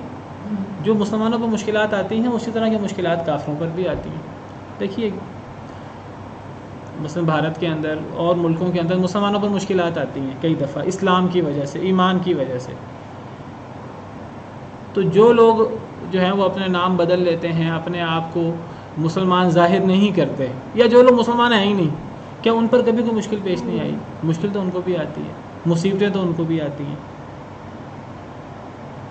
جو مسلمانوں پر مشکلات آتی ہیں اسی طرح کی مشکلات کافروں پر بھی آتی ہیں۔ دیکھیے مثلا بھارت کے اندر اور ملکوں کے اندر مسلمانوں پر مشکلات آتی ہیں کئی دفعہ اسلام کی وجہ سے، ایمان کی وجہ سے، تو جو لوگ جو ہیں وہ اپنے نام بدل لیتے ہیں، اپنے آپ کو مسلمان ظاہر نہیں کرتے، یا جو لوگ مسلمان ہیں ہی نہیں، کیا ان پر کبھی کوئی مشکل پیش نہیں آئی؟ مشکل تو ان کو بھی آتی ہے، مصیبتیں تو ان کو بھی آتی ہیں۔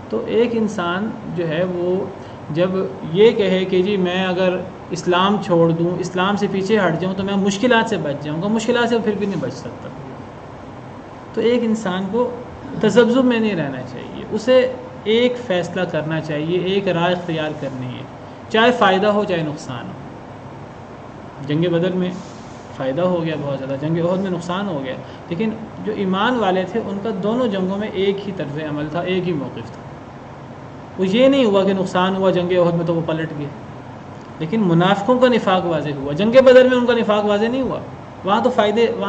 تو ایک انسان جو ہے وہ جب یہ کہے کہ جی میں اگر اسلام چھوڑ دوں، اسلام سے پیچھے ہٹ جاؤں تو میں مشکلات سے بچ جاؤں گا، مشکلات سے پھر بھی نہیں بچ سکتا۔ تو ایک انسان کو تذبذب میں نہیں رہنا چاہیے، اسے ایک فیصلہ کرنا چاہیے، ایک رائے اختیار کرنی ہے، چاہے فائدہ ہو چاہے نقصان ہو۔ جنگ بدر میں فائدہ ہو گیا بہت زیادہ، جنگ احد میں نقصان ہو گیا، لیکن جو ایمان والے تھے ان کا دونوں جنگوں میں ایک ہی طرز عمل تھا، ایک ہی موقف تھا۔ وہ یہ نہیں ہوا کہ نقصان ہوا جنگ احد میں تو وہ پلٹ گئے، لیکن منافقوں کا نفاق واضح ہوا۔ جنگ بدر میں ان کا نفاق واضح نہیں ہوا، وہاں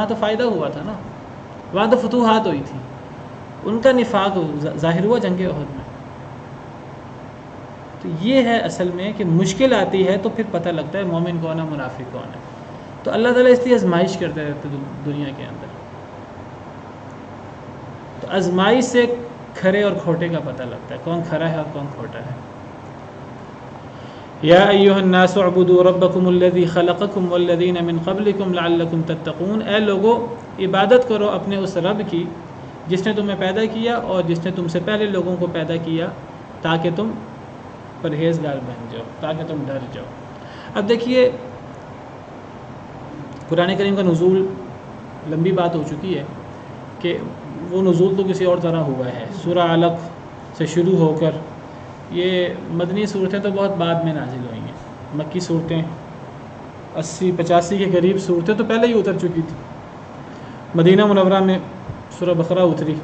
تو فائدہ ہوا تھا نا، وہاں تو فتوحات ہوئی تھی، ان کا نفاق ظاہر ہوا جنگ احد میں۔ تو یہ ہے اصل میں کہ مشکل آتی ہے تو پھر پتہ لگتا ہے مومن کون ہے منافق کون ہے۔ تو اللہ تعالیٰ اس لیے آزمائش کرتے رہتے دنیا کے اندر، تو آزمائش سے کھرے اور کھوٹے کا پتہ لگتا ہے، کون کھرا ہے اور کون کھوٹا ہے۔ یا ایھا الناس اعبدوا ربکم الذی خلقکم والذین من قبلکم لعلکم تتقون، اے لوگو عبادت کرو اپنے اس رب کی جس نے تمہیں پیدا کیا اور جس نے تم سے پہلے لوگوں کو پیدا کیا تاکہ تم پرہیزگار بن جاؤ، تاکہ تم ڈر جاؤ۔ اب دیکھیے قرآن کریم کا نزول لمبی بات ہو چکی ہے کہ وہ نزول تو کسی اور طرح ہوا ہے۔ سورہ علق سے شروع ہو کر یہ مدنی صورتیں تو بہت بعد میں نازل ہوئی ہیں، مکی صورتیں 80-85 کے قریب صورتیں تو پہلے ہی اتر چکی تھی، مدینہ منورہ میں سورہ بقرہ اتری،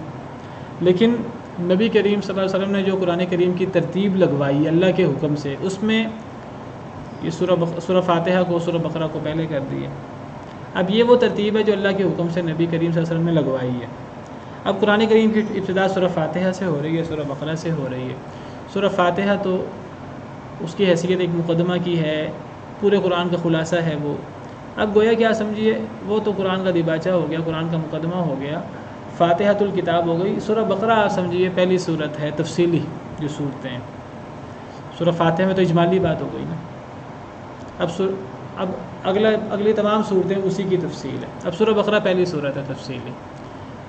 لیکن نبی کریم صلی اللہ علیہ وسلم نے جو قرآن کریم کی ترتیب لگوائی اللہ کے حکم سے، اس میں یہ سورہ فاتحہ کو سورہ بقرہ کو پہلے کر دی ہے۔ اب یہ وہ ترتیب ہے جو اللہ کے حکم سے نبی کریم صلی اللہ علیہ وسلم نے لگوائی ہے۔ اب قرآن کریم کی ابتدا سورہ فاتحہ سے ہو رہی ہے، سورہ بقرہ سے ہو رہی ہے۔ سورہ فاتحہ تو اس کی حیثیت ایک مقدمہ کی ہے، پورے قرآن کا خلاصہ ہے وہ۔ اب گویا کیا سمجھیے، وہ تو قرآن کا دیباچہ ہو گیا، قرآن کا مقدمہ ہو گیا، فاتحۃ الکتاب ہو گئی۔ سورہ بقرہ آپ سمجھیے پہلی صورت ہے، تفصیلی جو صورتیں ہیں۔ سورہ فاتحہ میں تو اجمالی بات ہو گئی نا، اب اگلی تمام صورتیں اسی کی تفصیل ہے۔ اب سورہ بقرہ پہلی صورت ہے تفصیلی۔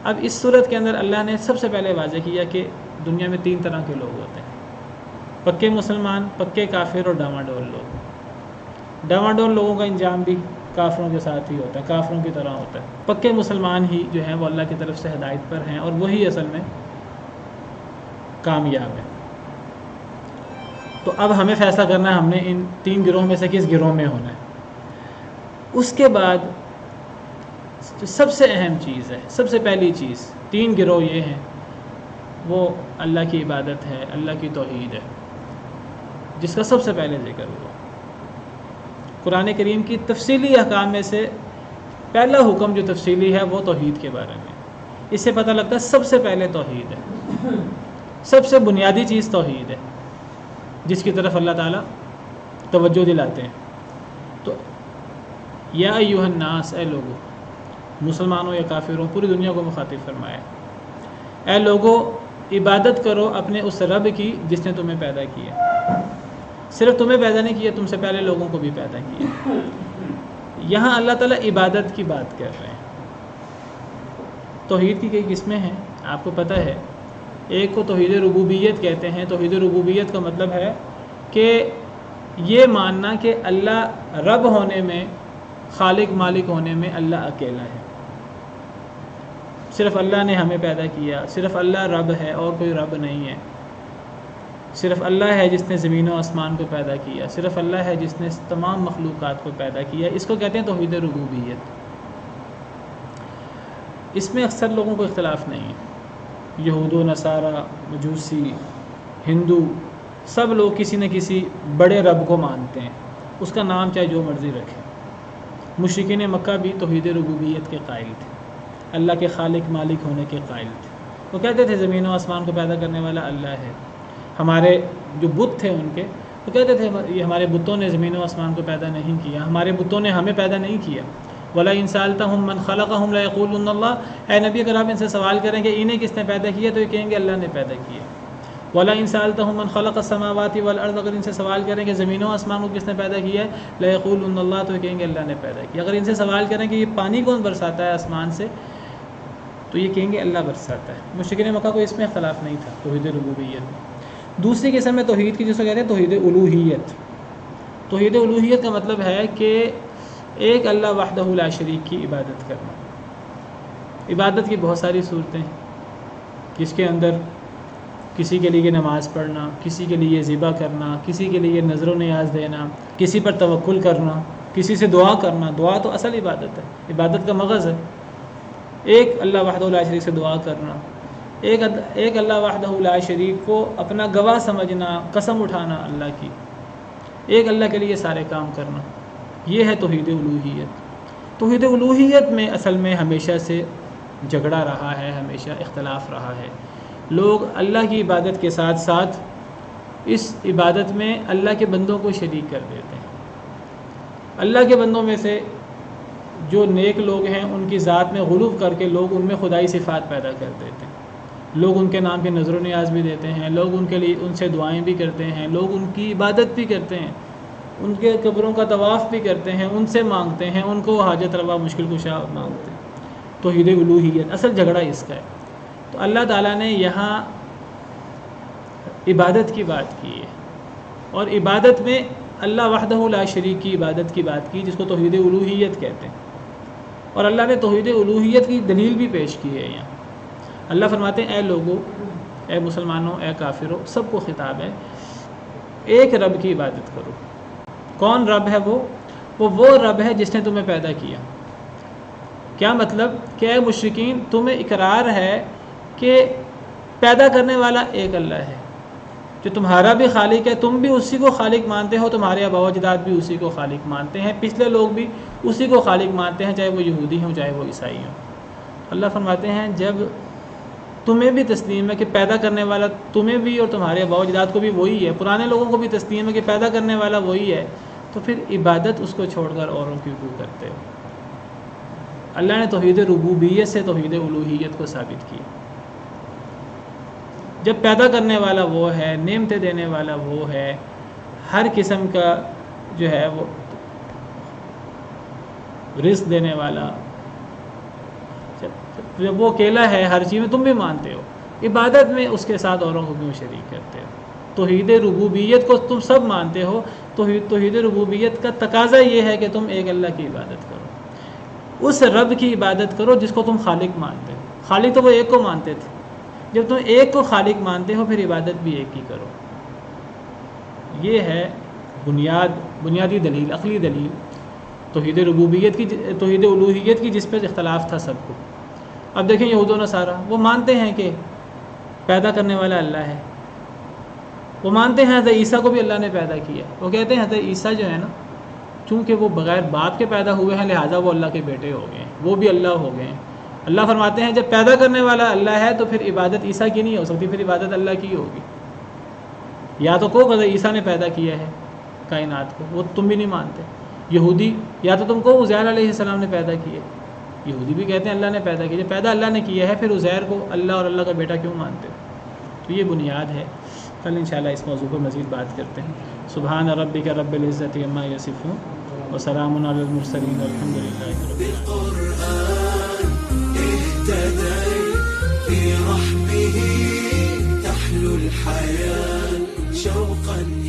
اب اس صورت کے اندر اللہ نے سب سے پہلے واضح کیا کہ دنیا میں 3 طرح کے لوگ ہوتے ہیں: پکے مسلمان، پکے کافر اور ڈاواڈول لوگ۔ ڈاواڈول لوگوں کا انجام بھی کافروں کے ساتھ ہی ہوتا ہے، کافروں کی طرح ہوتا ہے۔ پکے مسلمان ہی جو ہیں وہ اللہ کی طرف سے ہدایت پر ہیں، اور وہی اصل میں کامیاب ہے۔ تو اب ہمیں فیصلہ کرنا ہے ہم نے ان 3 گروہ میں سے کس گروہ میں ہونا ہے۔ اس کے بعد جو سب سے اہم چیز ہے، سب سے پہلی چیز، 3 گروہ یہ ہیں، وہ اللہ کی عبادت ہے، اللہ کی توحید ہے، جس کا سب سے پہلے ذکر ہوا۔ قرآن کریم کی تفصیلی احکام میں سے پہلا حکم جو تفصیلی ہے وہ توحید کے بارے میں۔ اس سے پتہ لگتا ہے سب سے پہلے توحید ہے، سب سے بنیادی چیز توحید ہے، جس کی طرف اللہ تعالیٰ توجہ دلاتے ہیں۔ تو یا ایھا الناس، اے لوگو، مسلمانوں یا کافروں، پوری دنیا کو مخاطب فرمایا، اے لوگو عبادت کرو اپنے اس رب کی جس نے تمہیں پیدا کیا۔ صرف تمہیں پیدا نہیں کیا، تم سے پہلے لوگوں کو بھی پیدا کیا۔ یہاں اللہ تعالیٰ عبادت کی بات کر رہے ہیں۔ توحید کی کئی قسمیں ہیں، آپ کو پتہ ہے۔ ایک کو توحید ربوبیت کہتے ہیں۔ توحید ربوبیت کا مطلب ہے کہ یہ ماننا کہ اللہ رب ہونے میں، خالق مالک ہونے میں اللہ اکیلا ہے۔ صرف اللہ نے ہمیں پیدا کیا، صرف اللہ رب ہے اور کوئی رب نہیں ہے۔ صرف اللہ ہے جس نے زمین و آسمان کو پیدا کیا، صرف اللہ ہے جس نے تمام مخلوقات کو پیدا کیا۔ اس کو کہتے ہیں توحید ربوبیت۔ اس میں اکثر لوگوں کو اختلاف نہیں ہے۔ یہود و نصارہ، مجوسی، ہندو، سب لوگ کسی نہ کسی بڑے رب کو مانتے ہیں، اس کا نام چاہے جو مرضی رکھیں۔ مشرکین مکہ بھی توحید ربوبیت کے قائل تھے، اللہ کے خالق مالک ہونے کے قائل تھے۔ وہ کہتے تھے زمین و آسمان کو پیدا کرنے والا اللہ ہے۔ ہمارے جو بت تھے ان کے، وہ کہتے تھے یہ ہمارے بتوں نے زمین و آسمان کو پیدا نہیں کیا، ہمارے بتوں نے ہمیں پیدا نہیں کیا۔ وَلَئِن سَأَلْتَهُم مَّن خَلَقَهُمْ لَيَقُولُنَّ اللَّهُ، اے نبی اگر آپ ان سے سوال کریں کہ انہیں کس نے پیدا کیا تو یہ کہیں گے اللہ نے پیدا کیا۔ وَلَئِن سَأَلْتَهُم مَّن خَلَقَ السَّمَاوَاتِ وَالْأَرْضَ، اگر ان سے سوال کریں کہ زمین و آسمان کو کس نے پیدا کیا ہے، لَيَقُولُنَّ اللَّهُ، تو یہ کہیں گے اللہ نے پیدا کیا۔ اگر ان سے سوال کریں کہ یہ پانی کون برساتا ہے آسمان سے، تو یہ کہیں گے اللہ برساتا ہے۔ مشرکین مکہ کو اس میں اختلاف نہیں تھا توحید ربوبیت میں۔ دوسری قسم ہے توحید کی، جس کو کہتے ہیں توحید الوہیت۔ توحید الوہیت کا مطلب ہے کہ ایک اللہ وحدہ لا شریک کی عبادت کرنا۔ عبادت کی بہت ساری صورتیں ہیں، جس کے اندر کسی کے لیے نماز پڑھنا، کسی کے لیے ذبح کرنا، کسی کے لیے نظر و نیاز دینا، کسی پر توکل کرنا، کسی سے دعا کرنا۔ دعا تو اصل عبادت ہے، عبادت کا مغز ہے۔ ایک اللہ وحدہ لا شریک سے دعا کرنا، ایک اللہ وحدہ لا شریک کو اپنا گواہ سمجھنا، قسم اٹھانا اللہ کی، ایک اللہ کے لیے سارے کام کرنا، یہ ہے توحید الوہیت۔ توحید الوہیت میں اصل میں ہمیشہ سے جھگڑا رہا ہے، ہمیشہ اختلاف رہا ہے۔ لوگ اللہ کی عبادت کے ساتھ ساتھ اس عبادت میں اللہ کے بندوں کو شریک کر دیتے ہیں۔ اللہ کے بندوں میں سے جو نیک لوگ ہیں ان کی ذات میں غلو کر کے لوگ ان میں خدائی صفات پیدا کر دیتے ہیں۔ لوگ ان کے نام کی نظر و نیاز بھی دیتے ہیں، لوگ ان کے لیے ان سے دعائیں بھی کرتے ہیں، لوگ ان کی عبادت بھی کرتے ہیں، ان کے قبروں کا طواف بھی کرتے ہیں، ان سے مانگتے ہیں، ان کو حاجت روا مشکل کشا مانگتے ہیں۔ توحید الوہیت، اصل جھگڑا اس کا ہے۔ تو اللہ تعالیٰ نے یہاں عبادت کی بات کی ہے، اور عبادت میں اللہ وحدہ لا شریک کی عبادت کی بات کی، جس کو توحید الوہیت کہتے ہیں۔ اور اللہ نے توحید الوہیت کی دلیل بھی پیش کی ہے یہاں۔ اللہ فرماتے ہیں اے لوگو، اے مسلمانوں، اے کافروں، سب کو خطاب ہے، ایک رب کی عبادت کرو۔ کون رب ہے وہ رب ہے جس نے تمہیں پیدا کیا۔ کیا مطلب کہ اے مشرکین، تمہیں اقرار ہے کہ پیدا کرنے والا ایک اللہ ہے، جو تمہارا بھی خالق ہے، تم بھی اسی کو خالق مانتے ہو، تمہارے آباء و اجداد بھی اسی کو خالق مانتے ہیں، پچھلے لوگ بھی اسی کو خالق مانتے ہیں، چاہے وہ یہودی ہوں چاہے وہ عیسائی ہوں۔ اللہ فرماتے ہیں جب تمہیں بھی تسلیم ہے کہ پیدا کرنے والا تمہیں بھی اور تمہارے آباء و اجداد کو بھی وہی ہے، پرانے لوگوں کو بھی تسلیم ہے کہ پیدا کرنے والا وہی ہے، تو پھر عبادت اس کو چھوڑ کر اوروں کی کیوں کرتے ہو؟ اللہ نے توحید ربوبیت سے توحید الوہیت کو ثابت کیا۔ جب پیدا کرنے والا وہ ہے، نعمتیں دینے والا وہ ہے، ہر قسم کا جو ہے وہ رزق دینے والا، جب وہ اکیلا ہے ہر چیز میں، تم بھی مانتے ہو، عبادت میں اس کے ساتھ اوروں کو کیوں شریک کرتے ہو؟ توحید ربوبیت کو تم سب مانتے ہو، توحید ربوبیت کا تقاضا یہ ہے کہ تم ایک اللہ کی عبادت کرو، اس رب کی عبادت کرو جس کو تم خالق مانتے ہو۔ خالق تو وہ ایک کو مانتے تھے، جب تم ایک کو خالق مانتے ہو پھر عبادت بھی ایک ہی کرو۔ یہ ہے بنیادی دلیل، عقلی دلیل توحید ربوبیت کی، توحید الوہیت کی، جس پہ اختلاف تھا سب کو۔ اب دیکھیں یہود و نصارہ، وہ مانتے ہیں کہ پیدا کرنے والا اللہ ہے، وہ مانتے ہیں حضرت عیسیٰ کو بھی اللہ نے پیدا کیا، وہ کہتے ہیں حضرت عیسیٰ جو ہے نا، چونکہ وہ بغیر باپ کے پیدا ہوئے ہیں لہٰذا وہ اللہ کے بیٹے ہو گئے ہیں، وہ بھی اللہ ہو گئے ہیں۔ اللہ فرماتے ہیں جب پیدا کرنے والا اللہ ہے تو پھر عبادت عیسیٰ کی نہیں ہو سکتی، پھر عبادت اللہ کی ہوگی۔ یا تو کو حضرت عیسیٰ نے پیدا کیا ہے کائنات کو، وہ تم بھی نہیں مانتے۔ یہودی یا تو تم کو عزیر علیہ السلام نے پیدا کیا، یہودی بھی کہتے ہیں اللہ نے پیدا کیا۔ جب پیدا اللہ نے کیا ہے پھر عزیر کو اللہ اور اللہ کا بیٹا کیوں مانتے؟ تو یہ بنیاد ہے۔ کل انشاءاللہ اس موضوع پر مزید بات کرتے ہیں۔ سبحان ربک رب العزت عما یصفون وسلام علی المرسلین والحمد للہ رب العالمین۔